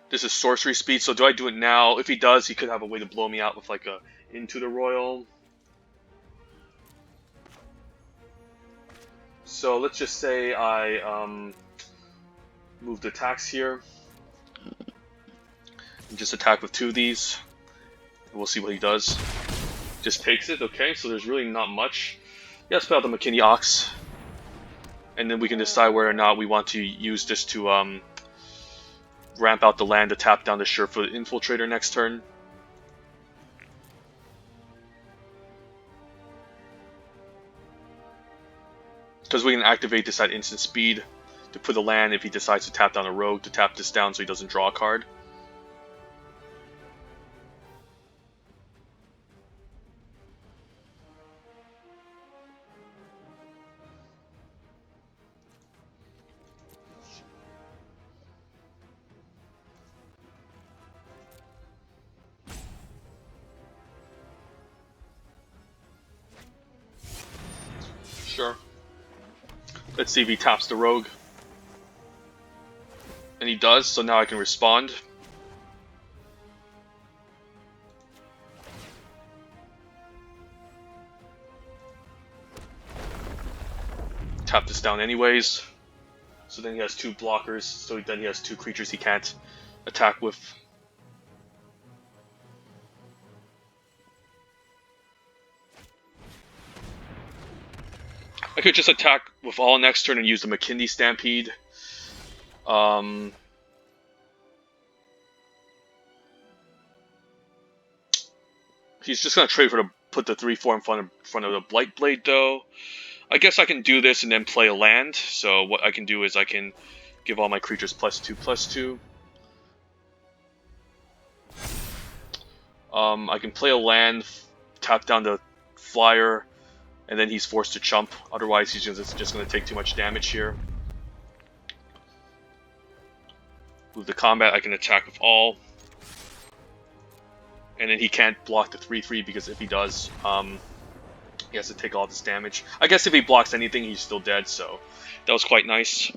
This is sorcery speed, so do I do it now? If he does, he could have a way to blow me out with like a Into the Royal. So let's just say I move the attacks here. And just attack with 2 of these. And we'll see what he does. Just takes it, okay, so there's really not much. Yeah, let's put out the McKinney Ox. And then we can decide whether or not we want to use this to ramp out the land to tap down the Surefoot Infiltrator next turn. Because we can activate this at instant speed to put a land if he decides to tap down a rogue to tap this down so he doesn't draw a card. Sure. Let's see if he taps the rogue. And he does, so now I can respond. Tap this down anyways. So then he has 2 blockers, so then he has 2 creatures he can't attack with. I could just attack with all next turn and use the McKinney Stampede. He's just gonna trade for the put the 3/4 in front of the Blight Blade though. I guess I can do this and then play a land. So what I can do is I can give all my creatures +2/+2. I can play a land, tap down the flyer, and then he's forced to chump. Otherwise, he's just going to take too much damage here. Move the combat, I can attack with all. And then he can't block the 3/3 because if he does, he has to take all this damage. I guess if he blocks anything, he's still dead, so that was quite nice.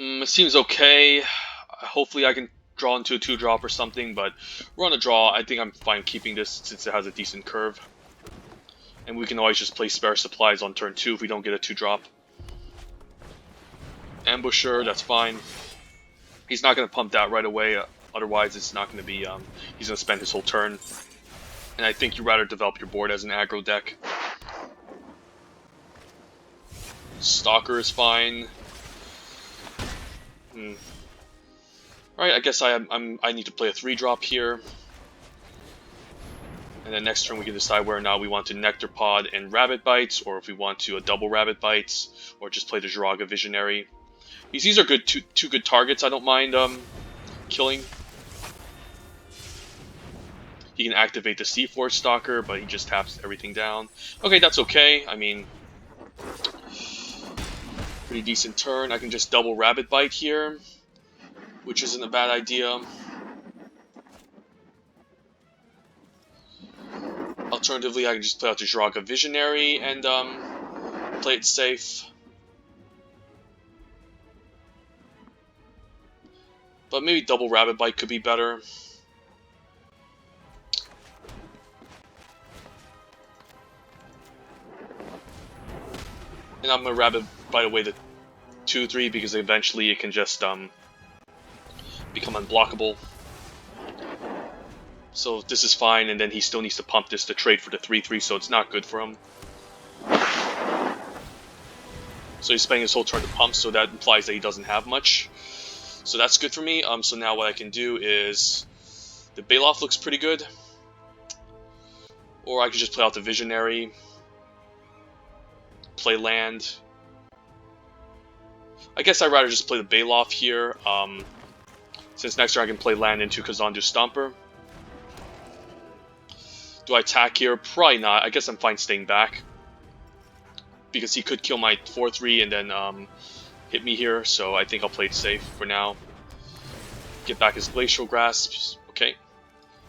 It seems okay. Hopefully I can draw into a 2-drop or something, but we're on a draw. I think I'm fine keeping this since it has a decent curve. And we can always just play Spare Supplies on turn 2 if we don't get a 2-drop. Ambusher, that's fine. He's not going to pump that right away, otherwise it's not going to be, he's going to spend his whole turn. And I think you'd rather develop your board as an aggro deck. Stalker is fine. Alright, I guess I need to play a 3-drop here. And then next turn we can decide whether or not we want to Nectar Pod and Rabbit Bites, or if we want to a double Rabbit Bites, or just play the Jiraga Visionary. These are good, two good targets I don't mind killing. He can activate the Seaforce Stalker, but he just taps everything down. Okay, that's okay. I mean, pretty decent turn. I can just double Rabbit Bite here, which isn't a bad idea. Alternatively, I can just play out the Jiraga Visionary and play it safe. But maybe double Rabbit Bite could be better. And I'm gonna Rabid Bite away the 2-3 because eventually it can just become unblockable. So this is fine, and then he still needs to pump this to trade for the 3-3, so it's not good for him. So he's spending his whole turn to pump, so that implies that he doesn't have much. So that's good for me. So now what I can do is... the Baloth looks pretty good. Or I could just play out the Visionary. Play land. I guess I'd rather just play the Baloth here. Since next turn I can play land into Kazandu Stomper. Do I attack here? Probably not. I guess I'm fine staying back. Because he could kill my 4-3 and then hit me here, so I think I'll play it safe for now. Get back his Glacial Grasps. Okay.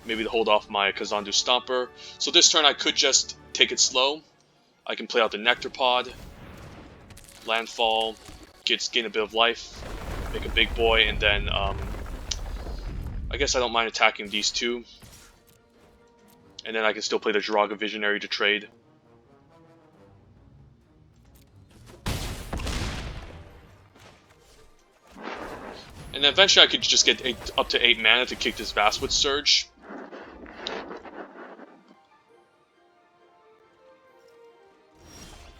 Maybe to hold off my Kazandu Stomper. So this turn I could just take it slow. I can play out the Nectar Pod. Landfall. Gain a bit of life. Make a big boy, and then I guess I don't mind attacking these two. And then I can still play the Jiraga Visionary to trade. And then eventually I could just get up to 8 mana to kick this Vastwood Surge.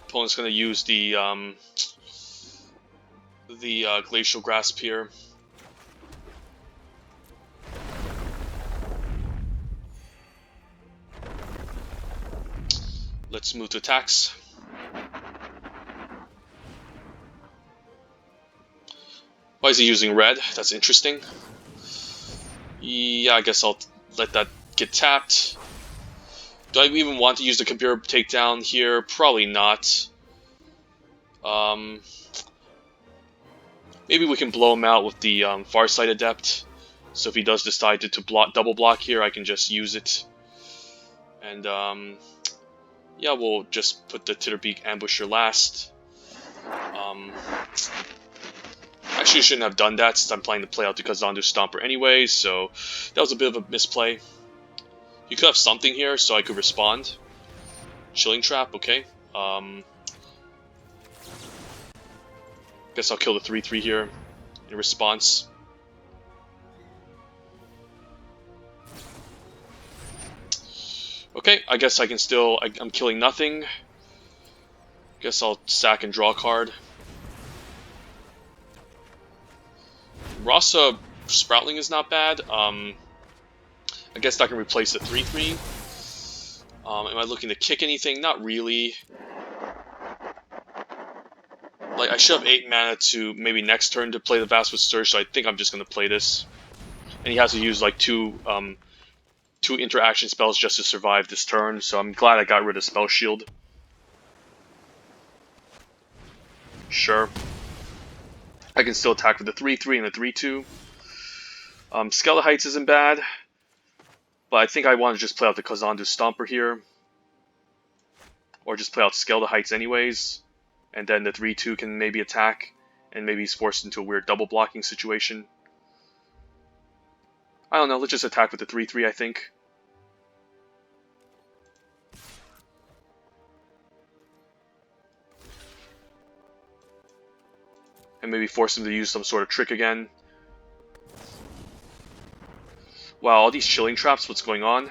Opponent's going to use the Glacial Grasp here. Let's move to attacks. Why is he using red? That's interesting. Yeah, I guess I'll let that get tapped. Do I even want to use the computer takedown here? Probably not. Maybe we can blow him out with the Farsight Adept. So if he does decide to double block here, I can just use it. And yeah, we'll just put the Titterbeak Ambusher last. Actually, I shouldn't have done that since I'm planning to play out the Kazandu Stomper anyway, so that was a bit of a misplay. You could have something here, so I could respond. Chilling Trap, okay. Guess I'll kill the 3-3 here in response. Okay, I guess I can still... I'm killing nothing. Guess I'll sack and draw a card. Rasa Sproutling is not bad. I guess I can replace the 3-3. Am I looking to kick anything? Not really. Like, I should have 8 mana to maybe next turn to play the Vastwood Surge, so I think I'm just going to play this. And he has to use like two interaction spells just to survive this turn, so I'm glad I got rid of Spell Shield. Sure. I can still attack with the 3-3 and the 3-2. Skeletal Heights isn't bad, but I think I want to just play out the Kazandu Stomper here. Or just play out Skeletal Heights anyways, and then the 3-2 can maybe attack, and maybe he's forced into a weird double blocking situation. I don't know, let's just attack with the 3-3, I think. And maybe force him to use some sort of trick again. Wow, all these Chilling Traps, what's going on?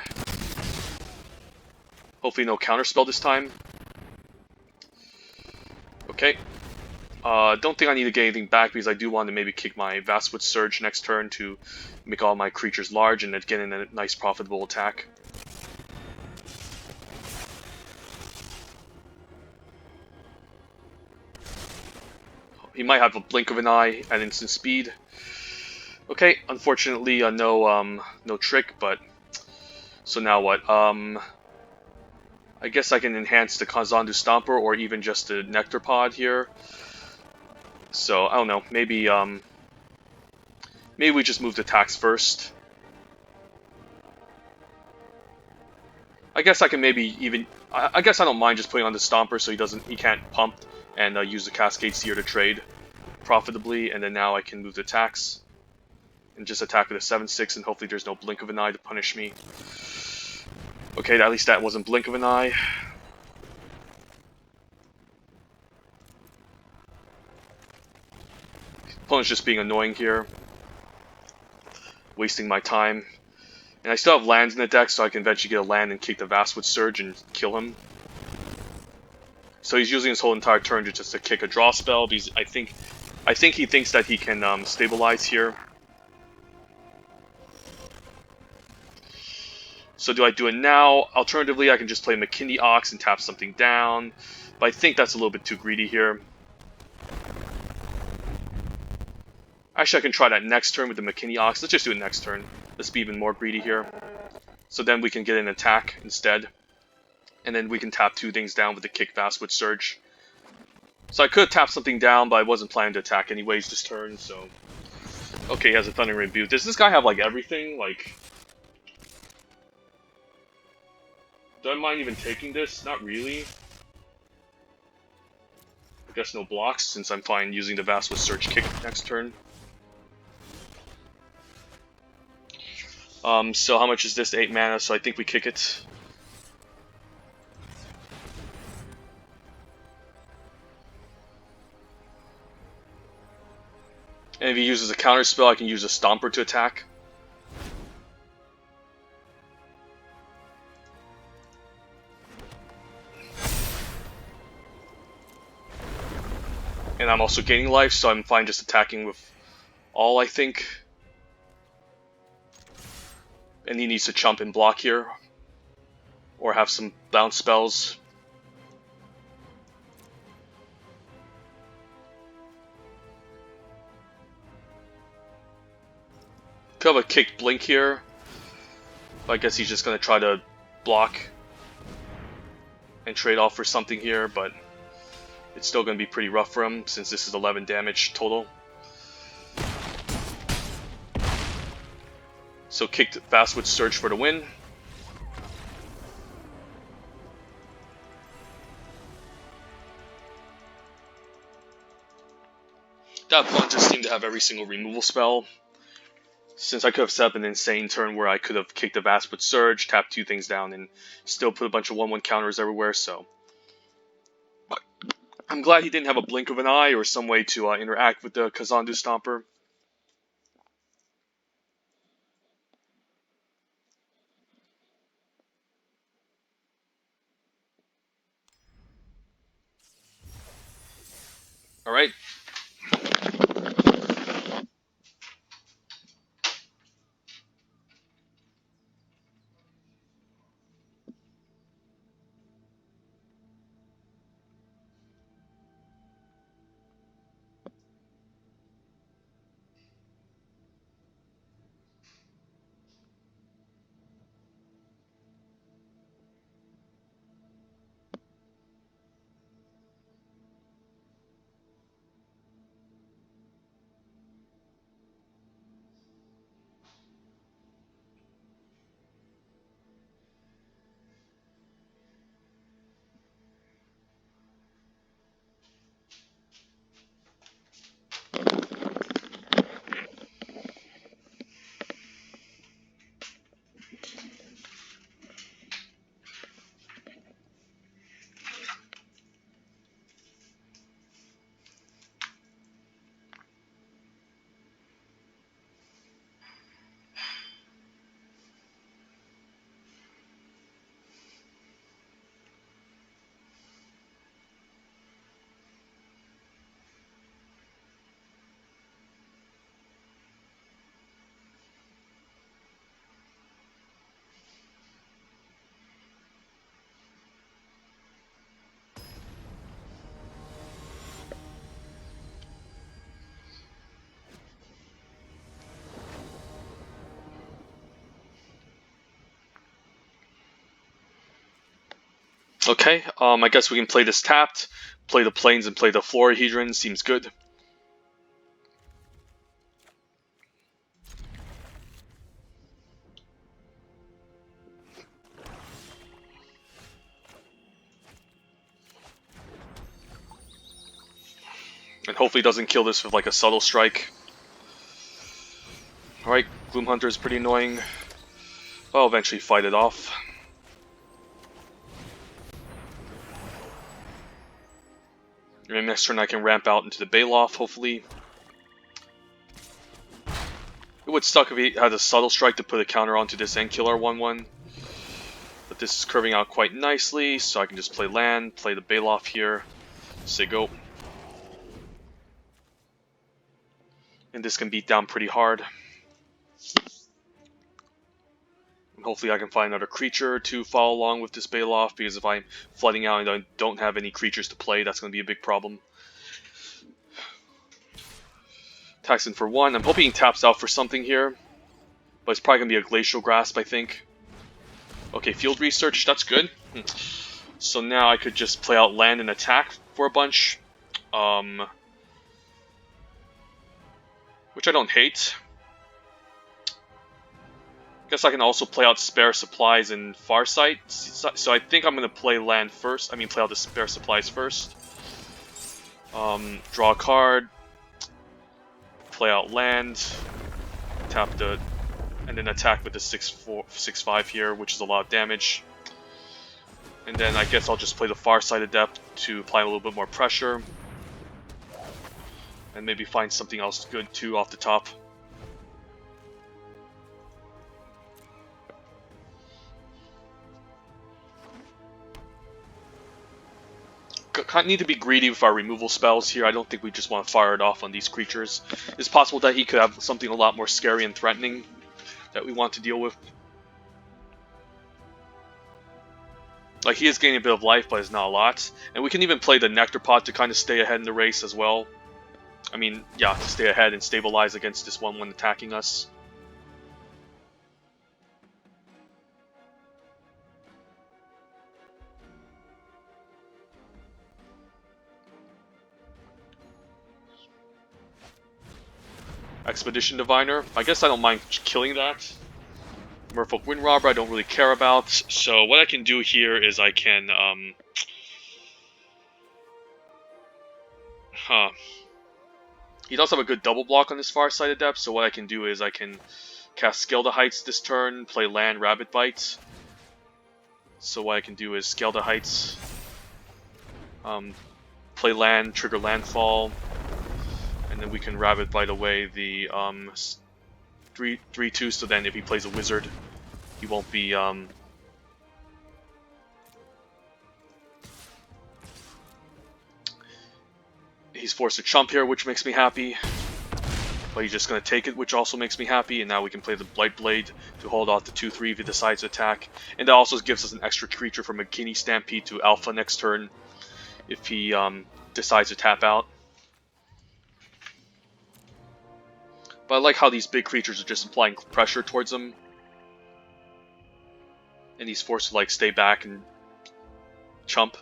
Hopefully no counterspell this time. Okay. Don't think I need to get anything back because I do want to maybe kick my Vastwood Surge next turn to make all my creatures large and then get in a nice profitable attack. He might have a blink of an eye at instant speed. Okay, unfortunately no trick, but so now what? I guess I can enhance the Kazandu Stomper or even just the Nectar Pod here. So I don't know, maybe maybe we just move the attacks first. I guess I can maybe even I guess I don't mind just putting on the Stomper so he can't pump and use the Cascade Seer to trade profitably, and then now I can move the attacks and just attack with a 7-6 and hopefully there's no blink of an eye to punish me. Okay, at least that wasn't blink of an eye. Opponent's just being annoying here, wasting my time. And I still have lands in the deck, so I can eventually get a land and kick the Vastwood Surge and kill him. So he's using his whole entire turn just to kick a draw spell, because I think he thinks that he can stabilize here. So do I do it now? Alternatively, I can just play McKinney Ox and tap something down. But I think that's a little bit too greedy here. Actually, I can try that next turn with the McKinney Ox. Let's just do it next turn. Let's be even more greedy here. So then we can get an attack instead. And then we can tap 2 things down with the kick Vastwood Surge. So I could have tapped something down, but I wasn't planning to attack anyways this turn, so... Okay, he has a Thundering Rebuke. Does this guy have, like, everything? Like... Do I mind even taking this? Not really. I guess no blocks, since I'm fine using the Vastwood Surge kick next turn. So how much is this? 8 mana, so I think we kick it. And if he uses a counter spell, I can use a Stomper to attack. And I'm also gaining life, so I'm fine just attacking with all, I think. And he needs to chump and block here. Or have some bounce spells. Could have a kicked blink here. But I guess he's just going to try to block. And trade off for something here, but... It's still going to be pretty rough for him, since this is 11 damage total. So kicked Vastwood Surge for the win. That opponent just seemed to have every single removal spell. Since I could have set up an insane turn where I could have kicked the Vastwood Surge, tapped 2 things down, and still put a bunch of 1/1 counters everywhere, so... I'm glad he didn't have a blink of an eye or some way to interact with the Kazandu Stomper. Alright. Okay, I guess we can play this tapped, play the plains and play the Florahedron, seems good. And hopefully doesn't kill this with like a subtle strike. Alright, Gloomhunter is pretty annoying. I'll eventually fight it off. And next turn I can ramp out into the Baloth, hopefully. It would suck if he had a Subtle Strike to put a counter onto this and kill our 1/1. But this is curving out quite nicely, so I can just play land, play the Baloth here, say go. And this can beat down pretty hard. And hopefully I can find another creature to follow along with this Baloth, because if I'm flooding out and I don't have any creatures to play, that's going to be a big problem. Attacks in for 1. I'm hoping he taps out for something here, but it's probably going to be a Glacial Grasp, I think. Okay, Field Research, that's good. So now I could just play out land and attack for a bunch. Which I don't hate. Guess I can also play out Spare Supplies and Farsight. So I think I'm going to play land first. I mean, play out the Spare Supplies first. Draw a card. Play out land. Tap the... and then attack with the 6/5 here, which is a lot of damage. And then I guess I'll just play the Farsight Adept to apply a little bit more pressure. And maybe find something else good too off the top. Need to be greedy with our removal spells here. I don't think we just want to fire it off on these creatures. It's possible that he could have something a lot more scary and threatening that we want to deal with. Like, he is gaining a bit of life, but it's not a lot. And we can even play the Nectar Pot to kind of stay ahead in the race as well. I mean, yeah, to stay ahead and stabilize against this 1/1 attacking us. Expedition Diviner. I guess I don't mind killing that. Merfolk Wind Robber I don't really care about. So what I can do here is I can... He does have a good double block on this Farsight Adept, so what I can do is I can cast Scale the Heights this turn, play land, Rabbit Bite. So what I can do is Scale the Heights, play land, trigger Landfall, and then we can Rabbit Bite away the 3/2, so then if he plays a Wizard, he won't be... He's forced to chump here, which makes me happy. But he's just going to take it, which also makes me happy. And now we can play the Blight Blade to hold off the 2/3 if he decides to attack. And that also gives us an extra creature from McKinney Stampede to Alpha next turn if he decides to tap out. But I like how these big creatures are just applying pressure towards him. And he's forced to like stay back and chump.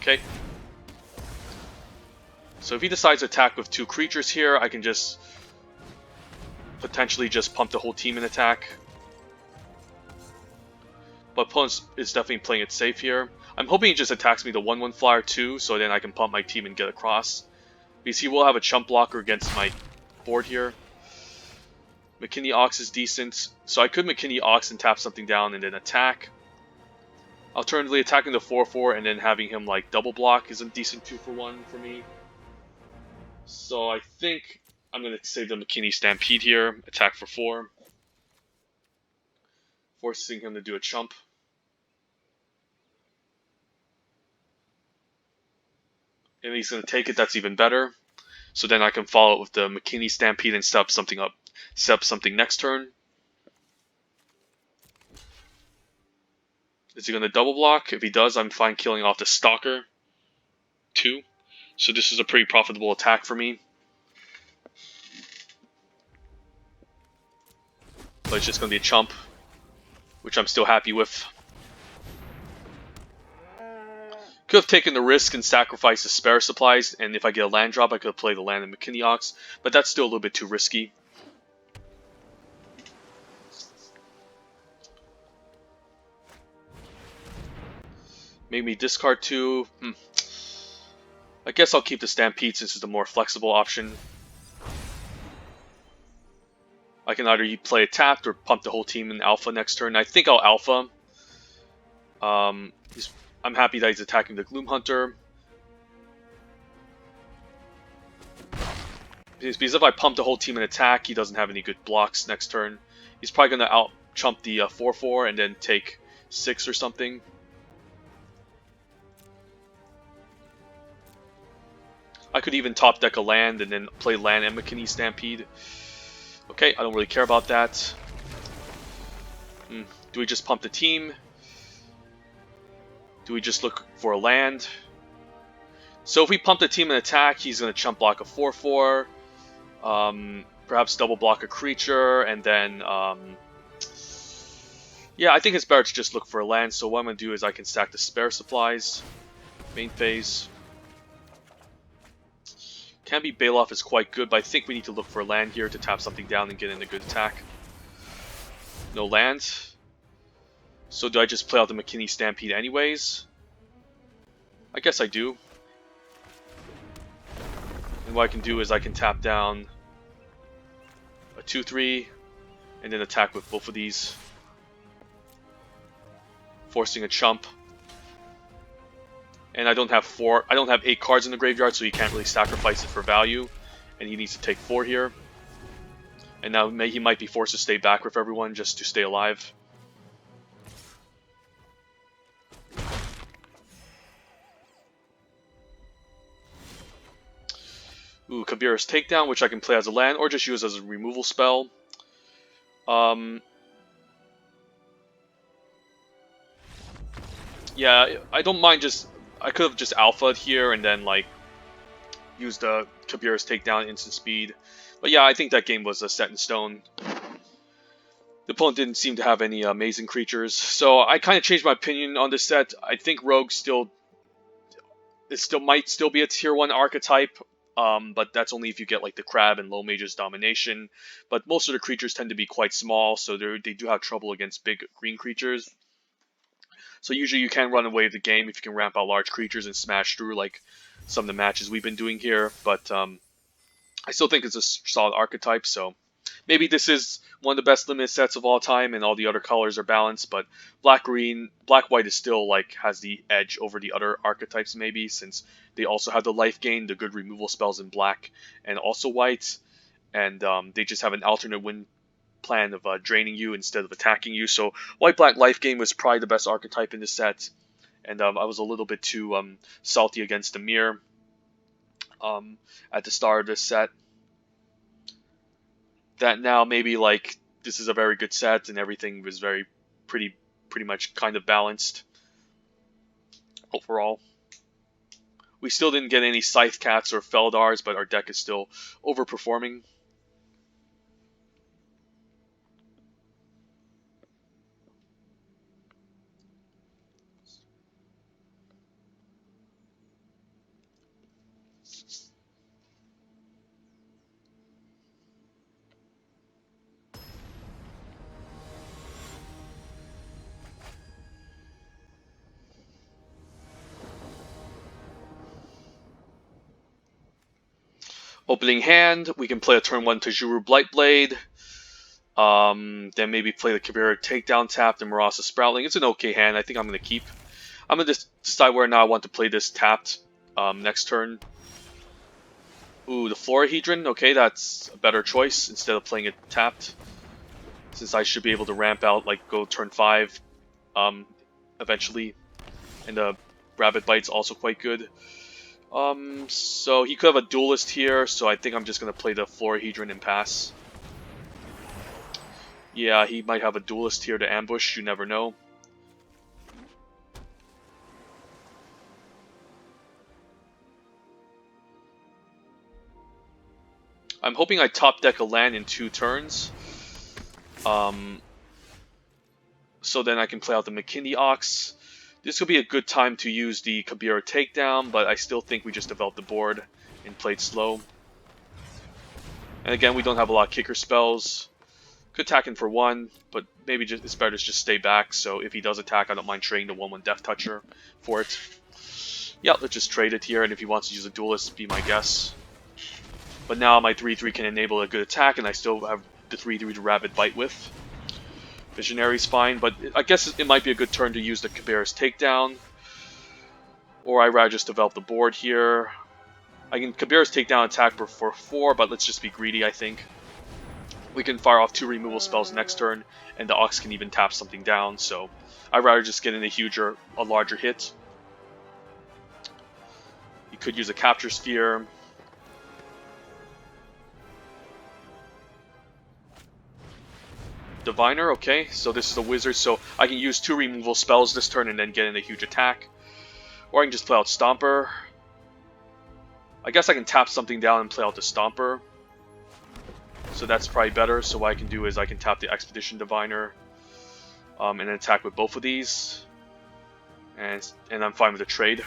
Okay. So if he decides to attack with 2 creatures here, I can just potentially just pump the whole team in attack. But opponent is definitely playing it safe here. I'm hoping he just attacks me the 1/1 flyer too, so then I can pump my team and get across. Because he will have a chump blocker against my board here. McKinney Ox is decent, so I could McKinney Ox and tap something down and then attack. Alternatively, attacking the 4/4 and then having him like double block is a decent 2-for-1 for me. So I think I'm going to save the McKinney Stampede here, attack for 4. Forcing him to do a chump. And he's going to take it, that's even better. So then I can follow it with the McKinney Stampede and set up something next turn. Is he going to double block? If he does, I'm fine killing off the Stalker 2. So this is a pretty profitable attack for me. But it's just going to be a chump, which I'm still happy with. Could have taken the risk and sacrificed the Spare Supplies, and if I get a land drop, I could have played the land and McKinney Ox, but that's still a little bit too risky. Made me discard 2. I guess I'll keep the Stampede since it's the more flexible option. I can either play it tapped or pump the whole team in Alpha next turn. I think I'll Alpha. I'm happy that he's attacking the Gloom Hunter. Because if I pump the whole team in attack, he doesn't have any good blocks next turn. He's probably going to out-chump the 4/4 and then take 6 or something. I could even top deck a land and then play land and McKinney Stampede. Okay, I don't really care about that. Do we just pump the team? Do we just look for a land? So if we pump the team in attack, he's going to chump block a 4/4. Perhaps double block a creature, and then... yeah, I think it's better to just look for a land. So what I'm going to do is I can stack the spare supplies. Main phase. Canby Bailoff is quite good, but I think we need to look for a land here to tap something down and get in a good attack. No land. So do I just play out the McKinney Stampede anyways? I guess I do. And what I can do is I can tap down a 2/3 and then attack with both of these, forcing a chump. And I don't have 8 cards in the graveyard, so he can't really sacrifice it for value, and he needs to take 4 here. And now he might be forced to stay back with everyone just to stay alive. Ooh, Kabira's Takedown, which I can play as a land or just use as a removal spell. Yeah, I don't mind just... I could have just alpha'd here and then, like, used the Kabira's Takedown instant speed. But yeah, I think that game was set in stone. The opponent didn't seem to have any amazing creatures, so I kind of changed my opinion on this set. I think Rogue might still be a tier 1 archetype, but that's only if you get like the Crab and Low Mage's Domination. But most of the creatures tend to be quite small, so they do have trouble against big green creatures. So usually you can run away with the game if you can ramp out large creatures and smash through like some of the matches we've been doing here. But I still think it's a solid archetype, so maybe this is one of the best limited sets of all time and all the other colors are balanced, but black-white is still like has the edge over the other archetypes maybe, since they also have the life gain, the good removal spells in black and also white, and they just have an alternate win plan of draining you instead of attacking you. So white-black life gain was probably the best archetype in this set, and I was a little bit too salty against dimir at the start of this set. That now maybe like this is a very good set and everything was pretty much kind of balanced overall. We still didn't get any Scythe Cats or Feldars, but our deck is still overperforming. Opening hand, we can play a turn 1 Tajuru Blightblade. Then maybe play the Kabira Takedown tapped and Marasa Sproutling. It's an okay hand. I think I'm going to keep. I'm going to decide where now I want to play this tapped next turn. Ooh, the Florahedron. Okay, that's a better choice instead of playing it tapped, since I should be able to ramp out, like go turn 5 eventually. And the Rabbit Bite's also quite good. So he could have a Duelist here, so I think I'm just going to play the Florahedron and pass. Yeah, he might have a Duelist here to ambush, you never know. I'm hoping I top deck a land in 2 turns. So then I can play out the McKinney Ox. This will be a good time to use the Kabira Takedown, but I still think we just developed the board and played slow. And again, we don't have a lot of kicker spells. Could attack him for 1, but maybe it's better to just stay back, so if he does attack, I don't mind trading the 1/1 Death Toucher for it. Yeah, let's just trade it here, and if he wants to use a Duelist, be my guess. But now my 3/3 can enable a good attack, and I still have the 3/3 to Rabbit Bite with. Visionary's fine, but I guess it might be a good turn to use the Kabira's Takedown. Or I'd rather just develop the board here. I can Kabira's takedown attack for 4, but let's just be greedy, I think. We can fire off 2 removal spells next turn, and the Ox can even tap something down, so I'd rather just get in a larger hit. You could use a Capture Sphere. Diviner, okay, so this is a wizard, so I can use 2 removal spells this turn and then get in a huge attack. Or I can just play out Stomper. I guess I can tap something down and play out the Stomper. So that's probably better. So what I can do is I can tap the Expedition Diviner and then attack with both of these. And I'm fine with the trade.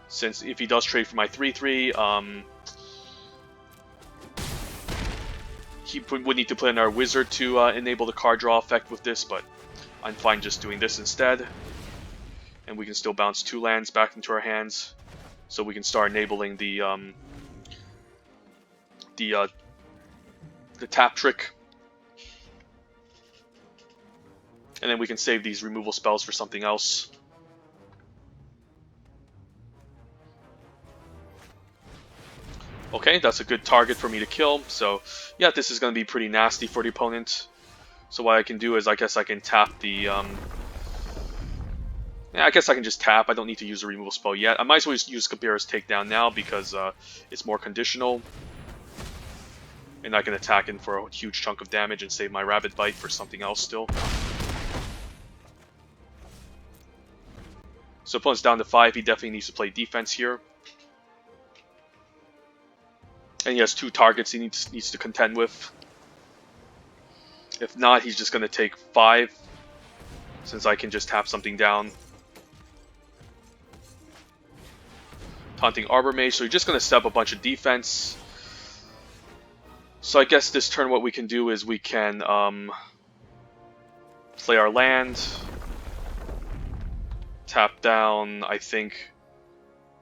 Since if he does trade for my 3/3, he would need to play another wizard to enable the card draw effect with this, but I'm fine just doing this instead. And we can still bounce 2 lands back into our hands, so we can start enabling the tap trick. And then we can save these removal spells for something else. Okay, that's a good target for me to kill. So, yeah, this is going to be pretty nasty for the opponent. So what I can do is, I guess I can tap the... yeah, I guess I can just tap. I don't need to use a removal spell yet. I might as well use Kabira's takedown now because it's more conditional. And I can attack in for a huge chunk of damage and save my Rabbit Bite for something else still. So opponent's down to 5. He definitely needs to play defense here. And he has 2 targets he needs to contend with. If not, he's just going to take 5, since I can just tap something down. Taunting Arbor Mage, so you're just going to set up a bunch of defense. So I guess this turn what we can do is we can play our land, tap down, I think,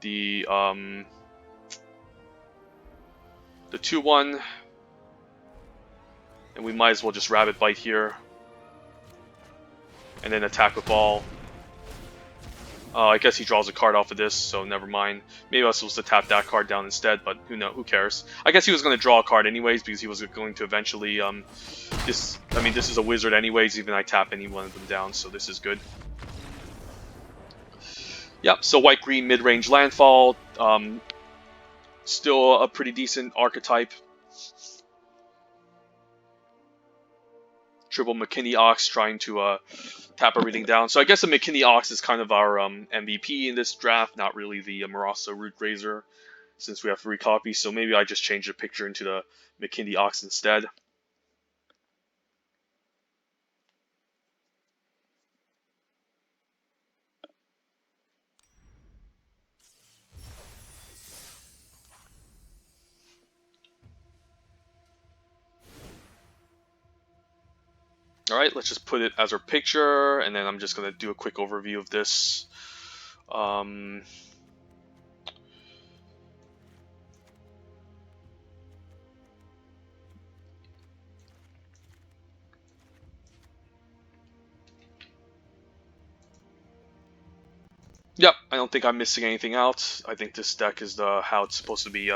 the 2/1, and we might as well just Rabbit Bite here, and then attack with ball. I guess he draws a card off of this, so never mind. Maybe I was supposed to tap that card down instead, but who cares? I guess he was going to draw a card anyways, because he was going to eventually, this is a wizard anyways, even I tap any one of them down, so this is good. Yep, so white-green mid-range landfall, still a pretty decent archetype. Triple McKinney Ox trying to tap everything down. So I guess the McKinney Ox is kind of our MVP in this draft, not really the Marasa Root Razor, since we have 3 copies. So maybe I just change the picture into the McKinney Ox instead. Alright, let's just put it as our picture, and then I'm just going to do a quick overview of this. Yep, I don't think I'm missing anything out. I think this deck is how it's supposed to be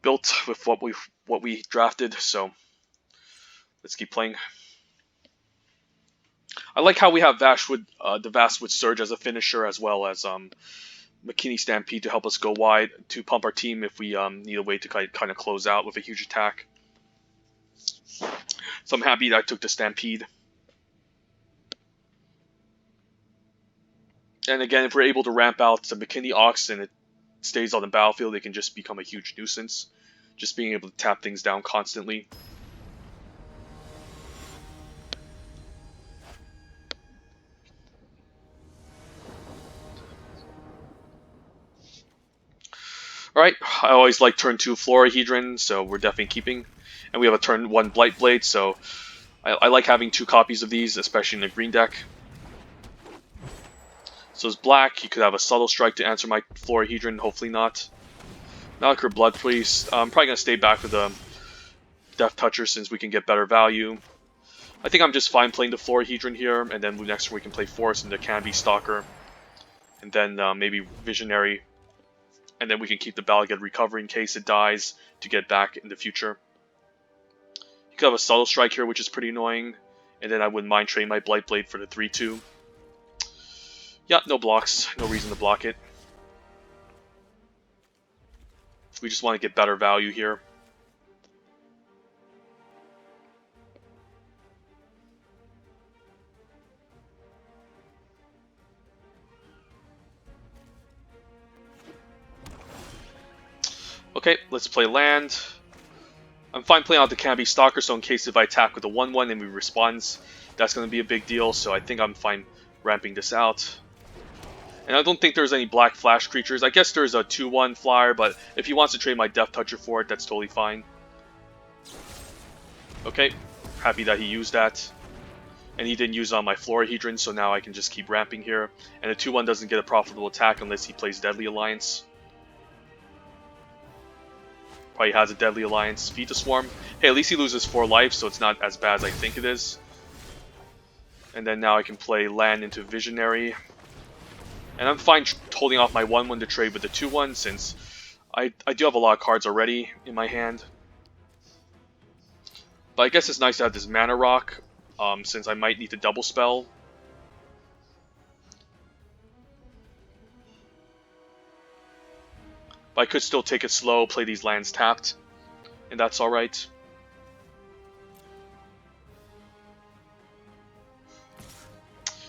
built with what we drafted, so let's keep playing. I like how we have the Vastwood Surge as a finisher, as well as McKinney Stampede to help us go wide, to pump our team if we need a way to kind of close out with a huge attack. So I'm happy that I took the Stampede. And again, if we're able to ramp out the McKinney Ox and it stays on the battlefield, it can just become a huge nuisance. Just being able to tap things down constantly. Alright, I always like turn 2 Florahedron, so we're definitely keeping. And we have a turn 1 Blightblade, so I like having 2 copies of these, especially in the green deck. So it's black, he could have a Subtle Strike to answer my Florahedron, hopefully not. Malachor Blood Priest, I'm probably going to stay back with the Death Toucher since we can get better value. I think I'm just fine playing the Florahedron here, and then next turn we can play Forest and the Canopy Stalker. And then maybe Visionary and then we can keep the Balagad Recovery in case it dies to get back in the future. You could have a Subtle Strike here, which is pretty annoying, and then I wouldn't mind trading my Blight Blade for the 3-2. Yeah, no blocks, no reason to block it. We just want to get better value here. Okay, let's play land. I'm fine playing out the Canopy Stalker, so in case if I attack with a 1-1 and we responds, that's going to be a big deal, so I think I'm fine ramping this out. And I don't think there's any black flash creatures. I guess there's a 2-1 flyer, but if he wants to trade my Death Toucher for it, that's totally fine. Okay, happy that he used that. And he didn't use it on my Florahedron, so now I can just keep ramping here. And the 2-1 doesn't get a profitable attack unless he plays Deadly Alliance. Probably has a Deadly Alliance. Feed the Swarm. Hey, at least he loses 4 life, so it's not as bad as I think it is. And then now I can play land into Visionary. And I'm fine holding off my 1-1 to trade with the 2-1 since I do have a lot of cards already in my hand. But I guess it's nice to have this Mana Rock, since I might need to double spell. But I could still take it slow, play these lands tapped, and that's alright.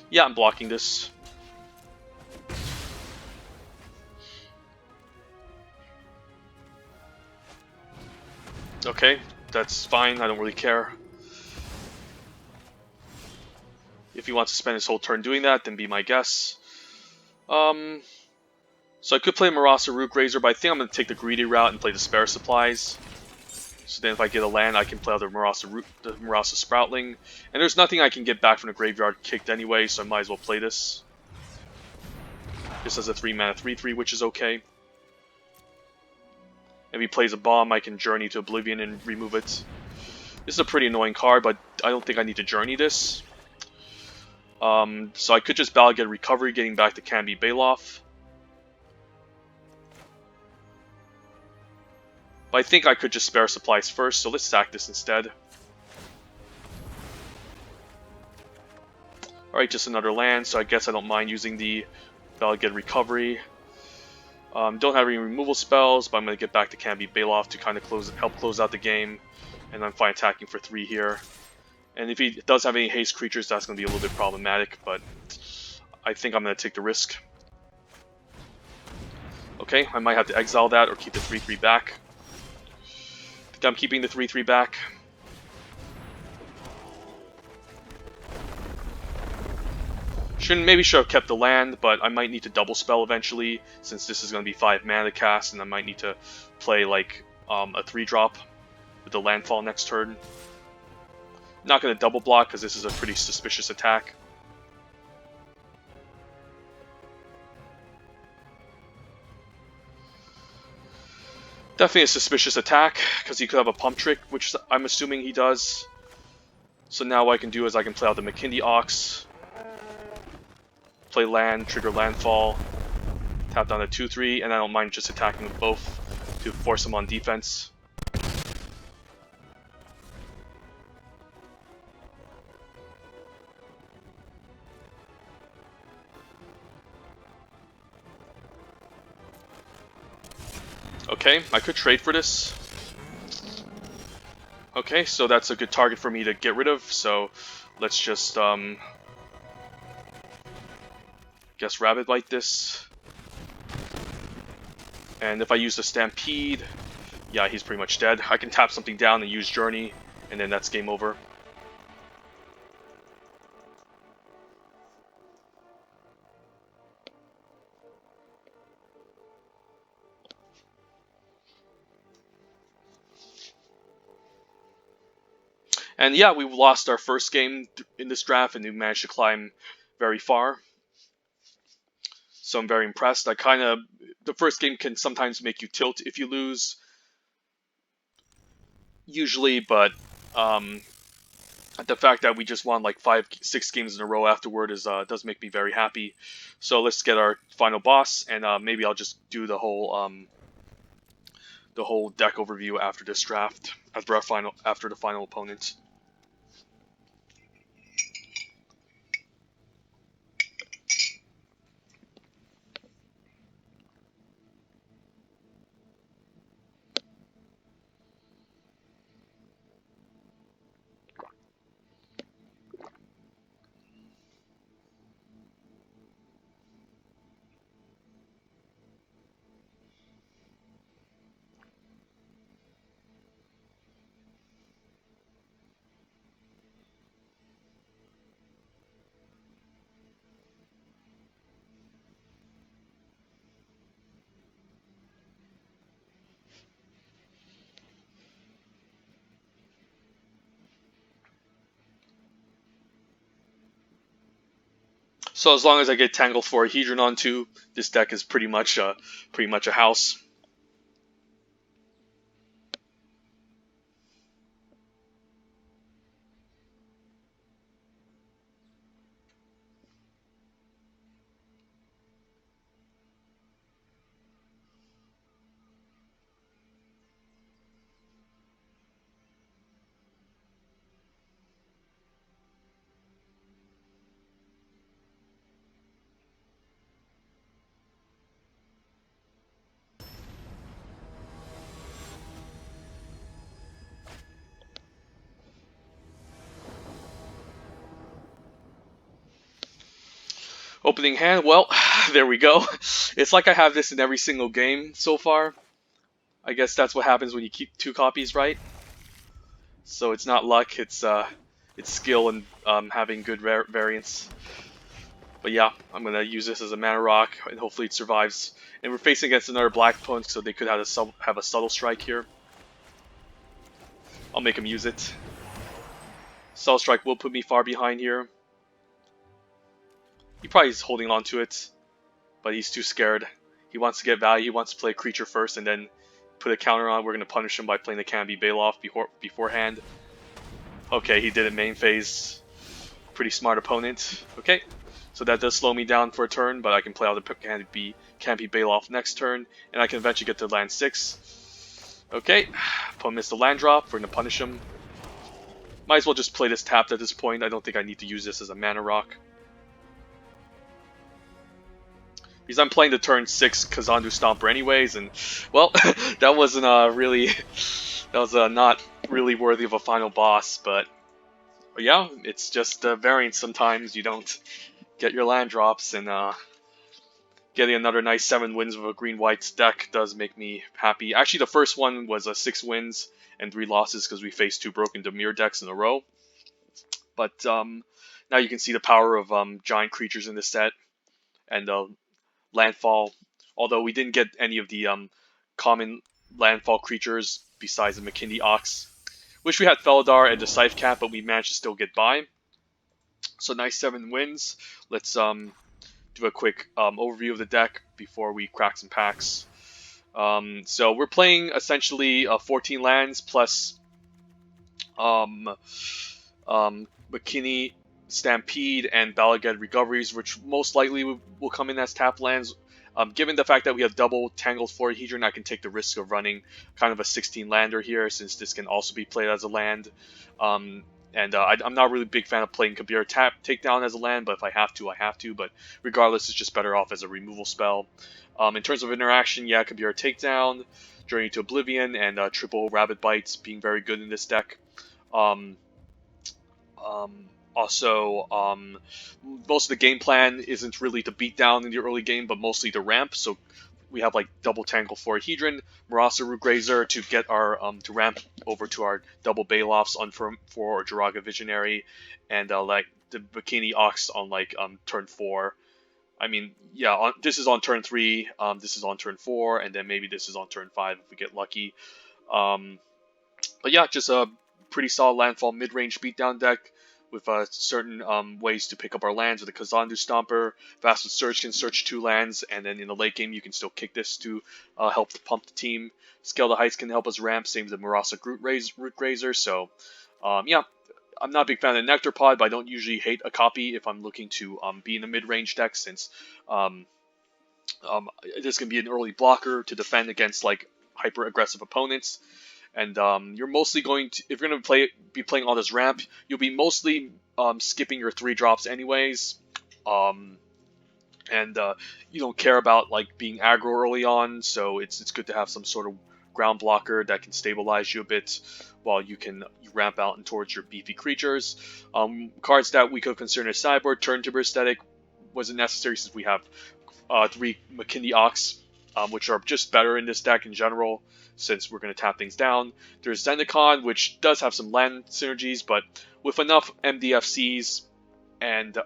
Yeah, I'm blocking this. Okay, that's fine, I don't really care. If he wants to spend his whole turn doing that, then be my guess. So I could play Marasa Root Grazer, but I think I'm going to take the greedy route and play the Spare Supplies. So then if I get a land, I can play out the Marasa Sproutling. And there's nothing I can get back from the graveyard kicked anyway, so I might as well play this. This has a 3-mana 3-3, which is okay. If he plays a bomb, I can Journey to Oblivion and remove it. This is a pretty annoying card, but I don't think I need to Journey this. So I could just Balagad Recovery, getting back to Canby Baloth. But I think I could just Spare Supplies first, so let's sack this instead. Alright, just another land, so I guess I don't mind using the Balagad Recovery. Don't have any removal spells, but I'm going to get back to Canby Baloth to kind of help close out the game. And I'm fine attacking for 3 here. And if he does have any haste creatures, that's going to be a little bit problematic, but I think I'm going to take the risk. Okay, I might have to exile that or keep the 3-3 back. I think I'm keeping the 3-3 back. Maybe should have kept the land, but I might need to double spell eventually, since this is going to be 5 mana cast, and I might need to play like a 3-drop with the Landfall next turn. Not going to double block because this is a pretty suspicious attack. Definitely a suspicious attack because he could have a Pump Trick, which I'm assuming he does. So now what I can do is I can play out the McKinley Ox, play land, trigger Landfall, tap down a 2-3, and I don't mind just attacking with both to force him on defense. Okay, I could trade for this. Okay, so that's a good target for me to get rid of, so let's just, guess Rabbit Bite this. And if I use the Stampede, yeah, he's pretty much dead. I can tap something down and use Journey, and then that's game over. And yeah, we lost our first game in this draft, and we managed to climb very far. So I'm very impressed. The first game can sometimes make you tilt if you lose, usually, but the fact that we just won like 5, 6 games in a row afterward does make me very happy. So let's get our final boss, and maybe I'll just do the whole deck overview after this draft, after the final opponent. So as long as I get Tangle for a Hedron on 2, this deck is pretty much a house. Opening hand, well, there we go. It's like I have this in every single game so far. I guess that's what happens when you keep 2 copies, right? So it's not luck, it's skill and having good variance. But yeah, I'm gonna use this as a mana rock, and hopefully it survives. And we're facing against another black opponent, so they could have a subtle strike here. I'll make him use it. Subtle strike will put me far behind here. He probably is holding on to it, but he's too scared. He wants to get value. He wants to play a creature first, and then put a counter on. We're gonna punish him by playing the Canopy Baloff beforehand. Okay, he did it main phase. Pretty smart opponent. Okay. So that does slow me down for a turn, but I can play out the Canopy Baloff next turn, and I can eventually get to land 6. Okay, opponent missed the land drop. We're going to punish him. Might as well just play this tapped at this point. I don't think I need to use this as a mana rock. Because I'm playing the turn 6 Kazandu Stomper anyways, and, well, that wasn't that was not really worthy of a final boss, but yeah, it's just variance sometimes. You don't get your land drops, and getting another nice 7 wins with a green-white deck does make me happy. Actually, the first one was 6 wins and 3 losses because we faced 2 broken dimir decks in a row. But now you can see the power of giant creatures in this set and Landfall. Although we didn't get any of the common Landfall creatures besides the McKinney Ox. Wish we had Felidar and the Scythe Cat, but we managed to still get by. So nice 7 wins. Let's do a quick overview of the deck before we crack some packs. So we're playing essentially 14 lands plus McKinney Stampede and Balagad Recoveries, which most likely will come in as tap lands. Given the fact that we have double Tangled Hedron, I can take the risk of running kind of a 16 lander here, since this can also be played as a land. I'm not really a big fan of playing Kabir Takedown as a land, but if I have to, I have to. But regardless, it's just better off as a removal spell. In terms of interaction, yeah, Kabir Takedown, Journey to Oblivion, and triple Rabbit Bites being very good in this deck. Most of the game plan isn't really to beat down in the early game, but mostly to ramp. So we have like double Tangle for Hedron, Marasa Rootgrazer to get our to ramp over to our double Baloffs on for Jiraga Visionary, and like the Bikini Ox on like turn 4. I mean, yeah, this is on turn 3, this is on turn 4, and then maybe this is on turn 5 if we get lucky. But yeah, just a pretty solid landfall mid-range beatdown deck with certain ways to pick up our lands with the Kazandu Stomper. Fast with Search can search 2 lands, and then in the late game you can still kick this to help pump the team. Scale the Heights can help us ramp, same as the Marasa Rootgrazer. So yeah, I'm not a big fan of the Nectar Pod, but I don't usually hate a copy if I'm looking to be in a mid-range deck, since um, this can be an early blocker to defend against like hyper aggressive opponents. And you're mostly going to, if you're going to be playing on this ramp, you'll be mostly skipping your 3 drops anyways. Um, and you don't care about like being aggro early on, so it's good to have some sort of ground blocker that can stabilize you a bit while you ramp out and towards your beefy creatures. Cards that we could consider a sideboard: Turn Timber Aesthetic wasn't necessary since we have 3 McKinney Ox, which are just better in this deck in general, since we're going to tap things down. There's Zendikar, which does have some land synergies, but with enough MDFCs and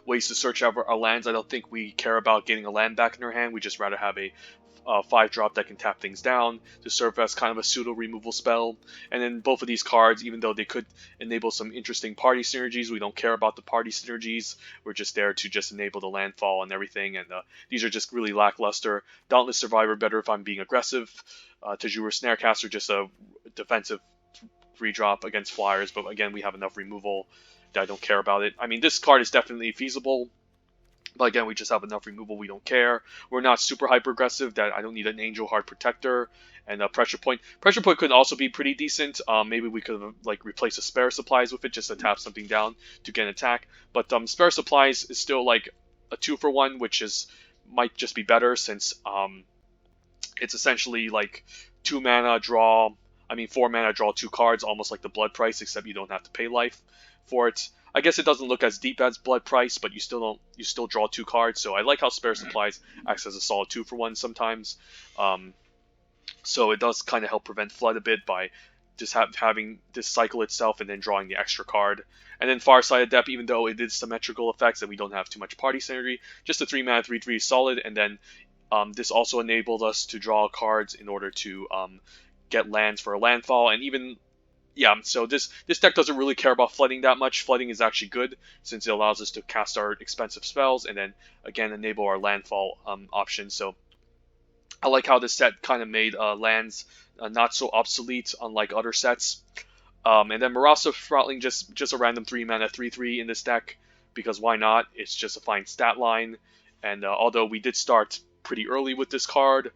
ways to search out our lands, I don't think we care about getting a land back in our hand. We just rather have a 5-drop that can tap things down to serve as kind of a pseudo removal spell. And then both of these cards, even though they could enable some interesting party synergies, we don't care about the party synergies. We're just there to just enable the landfall and everything, and these are just really lackluster. Dauntless Survivor better if I'm being aggressive. Tajur Snarecaster just a defensive 3-drop against flyers, but again we have enough removal that I don't care about it. I mean, this card is definitely feasible, but again, we just have enough removal, we don't care. We're not super hyper aggressive that I don't need an Angel Heart Protector. And Pressure Point. Pressure Point could also be pretty decent. Maybe we could have like replaced the Spare Supplies with it just to tap something down to get an attack. But Spare Supplies is still like a 2-for-1, which might just be better since it's essentially like 4 mana draw 2 cards, almost like the Blood Price, except you don't have to pay life for it. I guess it doesn't look as deep as Blood Price, but you still draw 2 cards. So I like how Spare Supplies acts as a solid 2-for-1 sometimes. So it does kind of help prevent flood a bit by just having this cycle itself and then drawing the extra card. And then Farsight Adept, even though it did symmetrical effects and we don't have too much party synergy, just a 3 mana 3/3 solid. And then this also enabled us to draw cards in order to get lands for a landfall. And even so this deck doesn't really care about flooding that much. Flooding is actually good since it allows us to cast our expensive spells and then again enable our landfall option. So I like how this set kind of made lands not so obsolete, unlike other sets. And then Marasa Throttling, just a random 3 mana 3/3 in this deck, because why not? It's just a fine stat line. And although we did start pretty early with this card,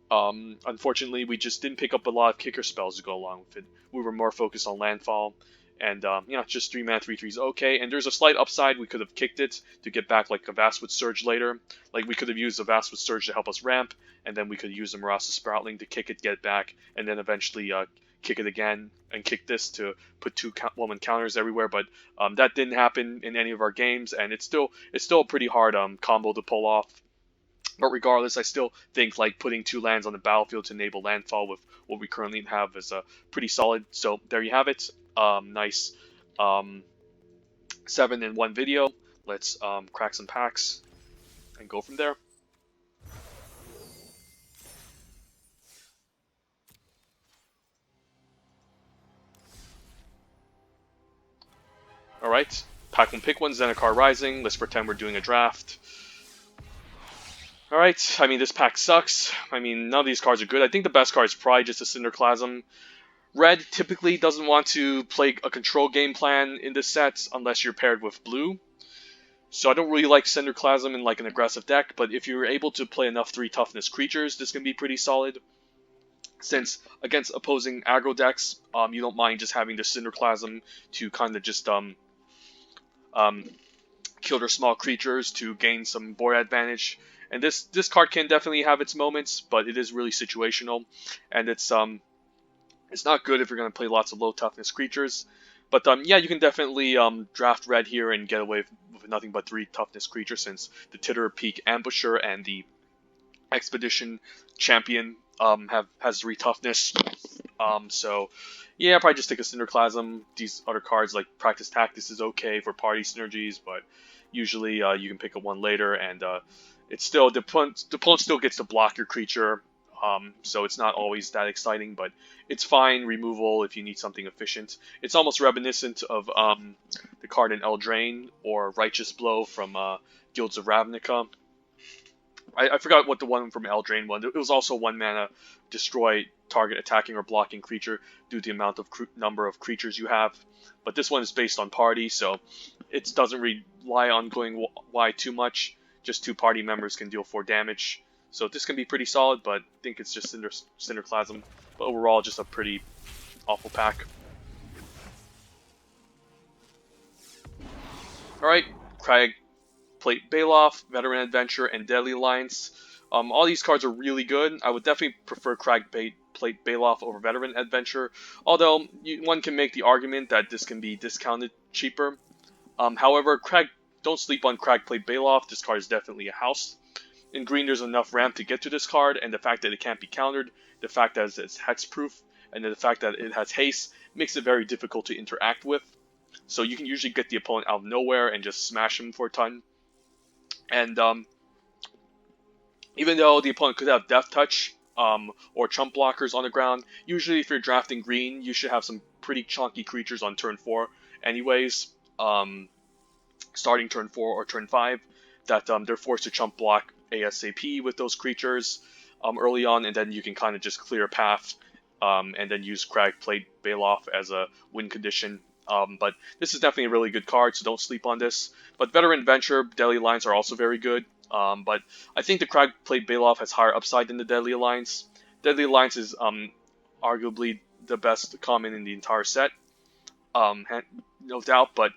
unfortunately we just didn't pick up a lot of kicker spells to go along with it. We were more focused on landfall. And just 3 mana 3/3 is okay. And there's a slight upside. We could have kicked it to get back like a Vastwood Surge later. Like we could have used a Vastwood Surge to help us ramp, and then we could use the Marasa Sproutling to kick it, get it back, and then eventually kick it again and kick this to put 2 woman counters everywhere. But that didn't happen in any of our games, and it's still a pretty hard combo to pull off. But regardless, I still think like putting 2 lands on the battlefield to enable landfall with what we currently have is pretty solid. So there you have it. Nice 7-in-1 video. Let's crack some packs and go from there. Alright, pack 1, pick 1, Zendikar Rising. Let's pretend we're doing a draft. Alright, I mean, this pack sucks. I mean, none of these cards are good. I think the best card is probably just a Cinderclasm. Red typically doesn't want to play a control game plan in this set unless you're paired with blue. So I don't really like Cinderclasm in like an aggressive deck, but if you're able to play enough 3 toughness creatures, this can be pretty solid. Since against opposing aggro decks, you don't mind just having the Cinderclasm to kind of just kill their small creatures to gain some board advantage. And this card can definitely have its moments, but it is really situational, and it's not good if you're going to play lots of low toughness creatures. But yeah, you can definitely draft red here and get away with nothing but 3 toughness creatures, since the Titter Peak Ambusher and the Expedition Champion has 3 toughness. So yeah, probably just take a Cinderclasm. These other cards like Practice Tactics is okay for party synergies, but usually you can pick up one later, and it's still the opponent still gets to block your creature. So it's not always that exciting, but it's fine removal if you need something efficient. It's almost reminiscent of the card in Eldraine or Righteous Blow from Guilds of Ravnica. I forgot what the one from Eldraine was. It was also 1 mana, destroy target attacking or blocking creature due to the amount of number of creatures you have. But this one is based on party, so it doesn't rely on going wide too much. Just 2 party members can deal 4 damage. So this can be pretty solid, but I think it's just Cinderclasm. But overall, just a pretty awful pack. Alright, Crag Plate Baloth, Veteran Adventure, and Deadly Alliance. All these cards are really good. I would definitely prefer Plate Baloth over Veteran Adventure, although one can make the argument that this can be discounted cheaper. However, don't sleep on Crag Plate Baloth. This card is definitely a house. In green, there's enough ramp to get to this card, and the fact that it can't be countered, the fact that it's hexproof, and the fact that it has haste makes it very difficult to interact with. So you can usually get the opponent out of nowhere and just smash him for a ton. And even though the opponent could have Death Touch or Chump Blockers on the ground, usually if you're drafting green, you should have some pretty chunky creatures on turn 4 anyways, starting turn 4 or turn 5, that they're forced to Chump Block ASAP with those creatures early on, and then you can kind of just clear a path and then use Crag Plate Baloth as a win condition. But this is definitely a really good card, so don't sleep on this. But Veteran Adventure, Deadly Alliance are also very good. But I think the Crag Plate Baloth has higher upside than the Deadly Alliance. Deadly Alliance is arguably the best common in the entire set, no doubt. But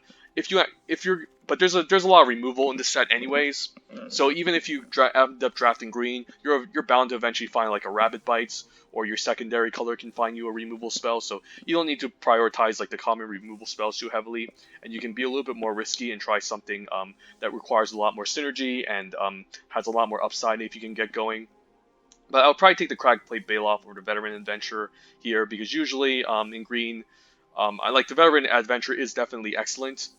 there's a lot of removal in this set anyways. So even if you end up drafting green, you're bound to eventually find like a Rabbit Bites, or your secondary color can find you a removal spell. So you don't need to prioritize like the common removal spells too heavily, and you can be a little bit more risky and try something that requires a lot more synergy and has a lot more upside if you can get going. But I'll probably take the Crag Plate Baloth or the Veteran Adventure here, because usually in green, I like the Veteran Adventure is definitely excellent.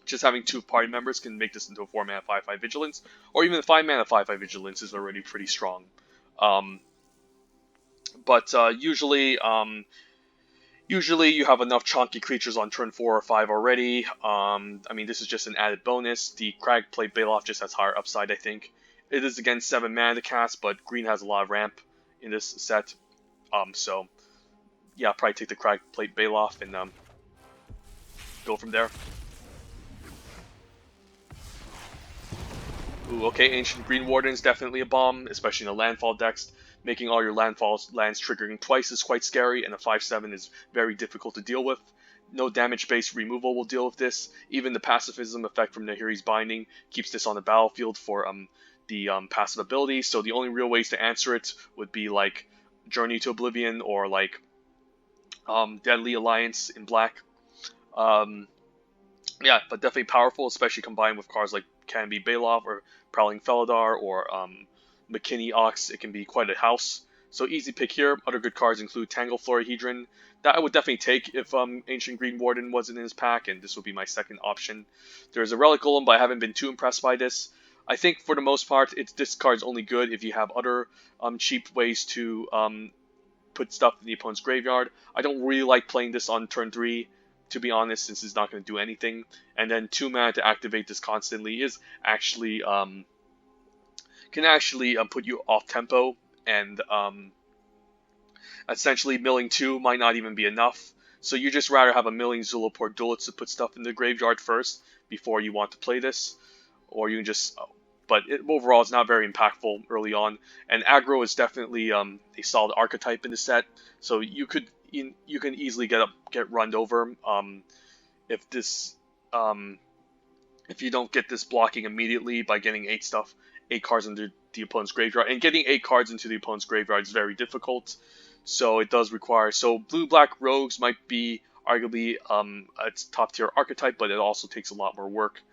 Just having 2 party members can make this into a 4 mana 5/5 Vigilance, or even 5 mana 5/5 Vigilance is already pretty strong. But usually you have enough chunky creatures on turn 4 or 5 already. I mean, this is just an added bonus. The Crag Plate Baloth just has higher upside, I think. It is again 7 mana to cast, but green has a lot of ramp in this set. So yeah, probably take the Crag Plate Baloth and go from there. Ooh, okay, Ancient Green Warden is definitely a bomb, especially in the Landfall decks. Making all your Landfall lands triggering twice is quite scary, and a 5/7 is very difficult to deal with. No damage-based removal will deal with this. Even the pacifism effect from Nahiri's Binding keeps this on the battlefield for the passive ability, so the only real ways to answer it would be like Journey to Oblivion or like Deadly Alliance in black. Yeah, but definitely powerful, especially combined with cards like Canby Baloth or Prowling Felidar or McKinney Ox. It can be quite a house. So easy pick here. Other good cards include Tangle Florahedron. That I would definitely take if Ancient Green Warden wasn't in his pack, and this would be my second option. There's a Relic Golem, but I haven't been too impressed by this. I think for the most part, this card's only good if you have other cheap ways to put stuff in the opponent's graveyard. I don't really like playing this on turn 3, to be honest, since it's not going to do anything. And then 2 mana to activate this constantly is actually can actually put you off tempo, and essentially milling 2 might not even be enough. So you just rather have a milling Zulaport Duelist to put stuff in the graveyard first before you want to play this, or you can just. But overall, it's not very impactful early on. And aggro is definitely a solid archetype in the set, so you can easily get runned over if you don't get this blocking immediately by getting 8 cards into the opponent's graveyard. And getting 8 cards into the opponent's graveyard is very difficult, so it does require. So blue-black rogues might be arguably a top tier archetype, but it also takes a lot more work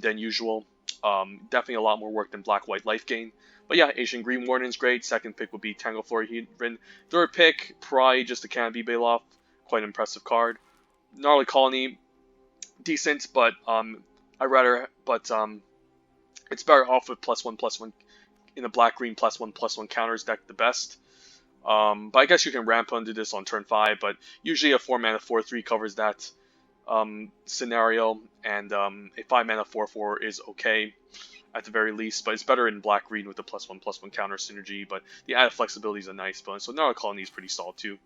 than usual. Definitely a lot more work than black-white life gain. But yeah, Ancient Green Warden is great. Second pick would be Tangle Florahedron. Third pick, probably just a Canby Baloth. Quite an impressive card. Gnarly Colony, decent, but it's better off with +1/+1 in a black-green +1/+1 counters deck the best. But I guess you can ramp onto this on turn 5, but usually a 4 mana 4/3 covers that. scenario, and a 5-mana 4/4 is okay at the very least, but it's better in black green with the +1/+1 counter synergy. But the added flexibility is a nice bonus. So now Colony is pretty solid too.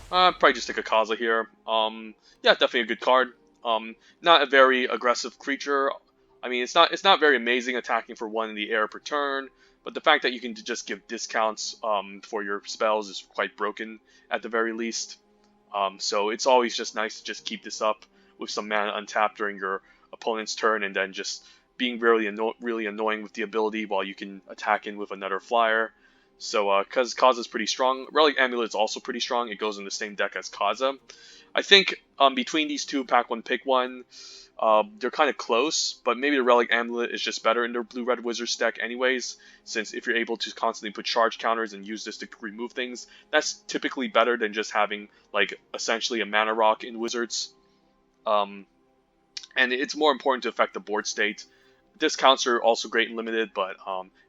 Probably just take a Kaza here. Yeah, definitely a good card. Not a very aggressive creature. I mean, it's not very amazing attacking for 1 in the air per turn, but the fact that you can just give discounts for your spells is quite broken at the very least. So it's always just nice to just keep this up with some mana untapped during your opponent's turn, and then just being really annoying with the ability while you can attack in with another flyer. So, because Kaza's pretty strong, Relic Amulet is also pretty strong. It goes in the same deck as Kaza. I think between these two, pack one, pick one. They're kind of close, but maybe the Relic Amulet is just better in their Blue-Red Wizards deck anyways, since if you're able to constantly put charge counters and use this to remove things, that's typically better than just having, like, essentially a Mana Rock in Wizards. And it's more important to affect the board state. Discounts are also great and limited, but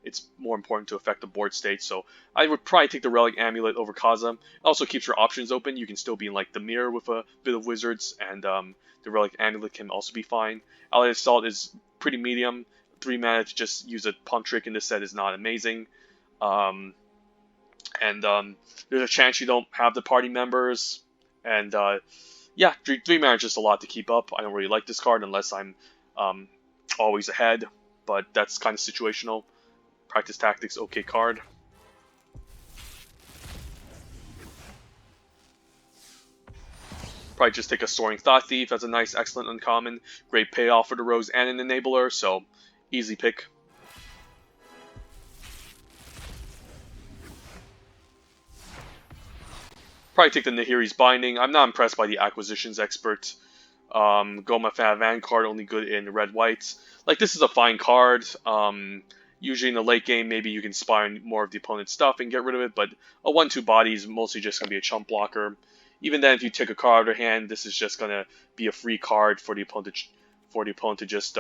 it's more important to affect the board state. So I would probably take the Relic Amulet over Kaza. It also keeps your options open. You can still be in like dimir with a bit of Wizards, and the Relic Amulet can also be fine. Allied Assault is pretty medium. 3 mana to just use a pump trick in this set is not amazing. And there's a chance you don't have the party members. And yeah, 3 mana is just a lot to keep up. I don't really like this card unless I'm always ahead, but that's kind of situational. Practice Tactics, okay card. Probably just take a Soaring Thought Thief. That's a nice, excellent uncommon. Great payoff for the Rose and an Enabler, so easy pick. Probably take the Nahiri's Binding. I'm not impressed by the Acquisitions Expert. Goma Vanguard, only good in red-white. Like, this is a fine card. Usually in the late game, maybe you can spy more of the opponent's stuff and get rid of it, but a 1/2 body is mostly just going to be a chump blocker. Even then, if you take a card out of hand, this is just going to be a free card for the opponent to just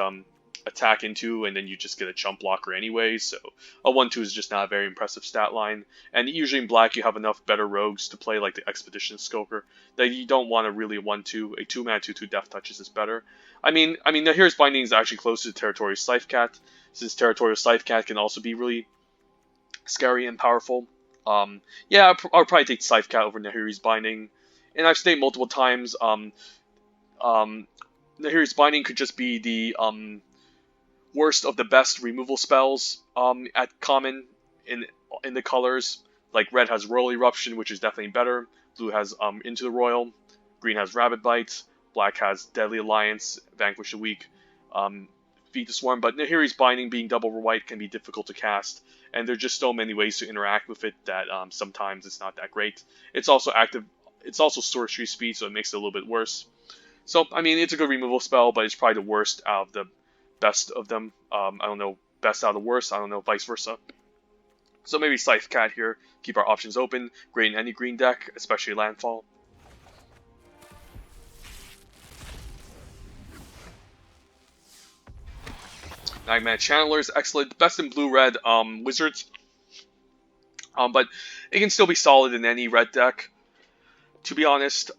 attack into, and then you just get a chump blocker anyway, so a 1/2 is just not a very impressive stat line. And usually in black you have enough better rogues to play, like the Expedition Skulker, that you don't want to really 1/2. A 2-mana 2/2 Death Touches is better. I mean, Nahir's Binding is actually closer to Territorial Scythecat, since Territorial Scythecat can also be really scary and powerful. Yeah, I'll probably take Scythecat over Nahiri's Binding. And I've stated multiple times, Nahiri's Binding could just be the worst of the best removal spells at common in the colors. Like red has Royal Eruption, which is definitely better. Blue has Into the Royal. Green has Rabbit Bite. Black has Deadly Alliance, Vanquish the Weak, Feed the Swarm. But Nahiri's Binding being double white can be difficult to cast, and there's just so many ways to interact with it that sometimes it's not that great. It's also active. It's also sorcery speed, so it makes it a little bit worse. So, I mean, it's a good removal spell, but it's probably the worst out of the best of them. I don't know, best out of the worst. I don't know, vice versa. So maybe Scythecat here. Keep our options open. Great in any green deck, especially Landfall. Nightmare Channeler is excellent. Best in blue-red Wizards. But it can still be solid in any red deck, to be honest.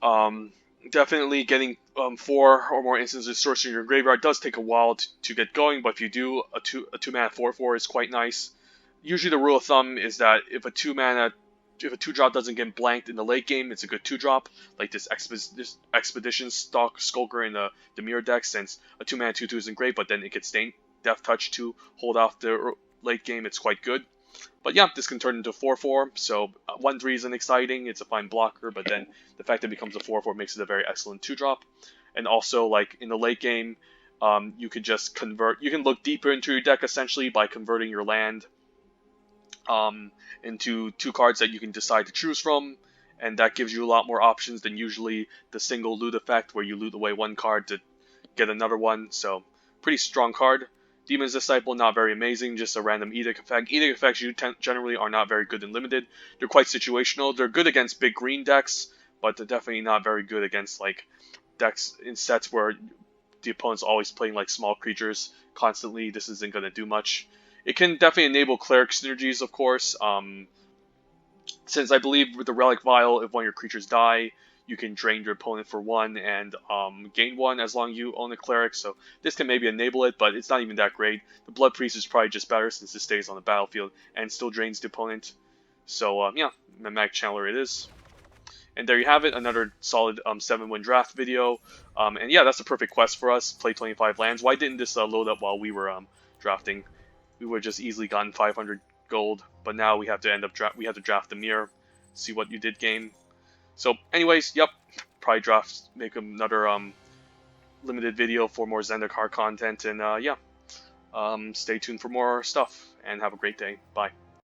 Definitely getting 4 or more instances of sorcery in your graveyard does take a while to get going, but if you do, a 2-mana 4/4 is quite nice. Usually the rule of thumb is that if a 2-drop doesn't get blanked in the late game, it's a good 2-drop, like this Expedition Skulker in the Dimir deck, since a 2-mana 2/2 isn't great, but then it gets Death Touch to hold off the late game, it's quite good. But yeah, this can turn into 4/4, so 1/3 isn't exciting, it's a fine blocker, but then the fact that it becomes a 4/4 makes it a very excellent 2-drop. And also, like, in the late game, you can just you can look deeper into your deck, essentially, by converting your land into 2 cards that you can decide to choose from, and that gives you a lot more options than usually the single loot effect, where you loot away 1 card to get another one, so pretty strong card. Demon's Disciple, not very amazing, just a random Edict effect. Edict effects generally are not very good and limited. They're quite situational. They're good against big green decks, but they're definitely not very good against like decks in sets where the opponent's always playing like small creatures constantly. This isn't going to do much. It can definitely enable Cleric synergies, of course. since I believe with the Relic Vial, if one of your creatures die, you can drain your opponent for 1 and gain 1 as long as you own a Cleric, so this can maybe enable it, but it's not even that great. The Blood Priest is probably just better since it stays on the battlefield and still drains the opponent. So yeah, Mag Channeler it is. And there you have it, another solid 7-win draft video. And yeah, that's the perfect quest for us, play 25 lands. Why didn't this load up while we were drafting? We would have just easily gotten 500 gold, but now we have to we have to draft the mirror, see what you did game. So anyways, yep, probably make another limited video for more Zendikar content, and yeah, stay tuned for more stuff, and have a great day. Bye.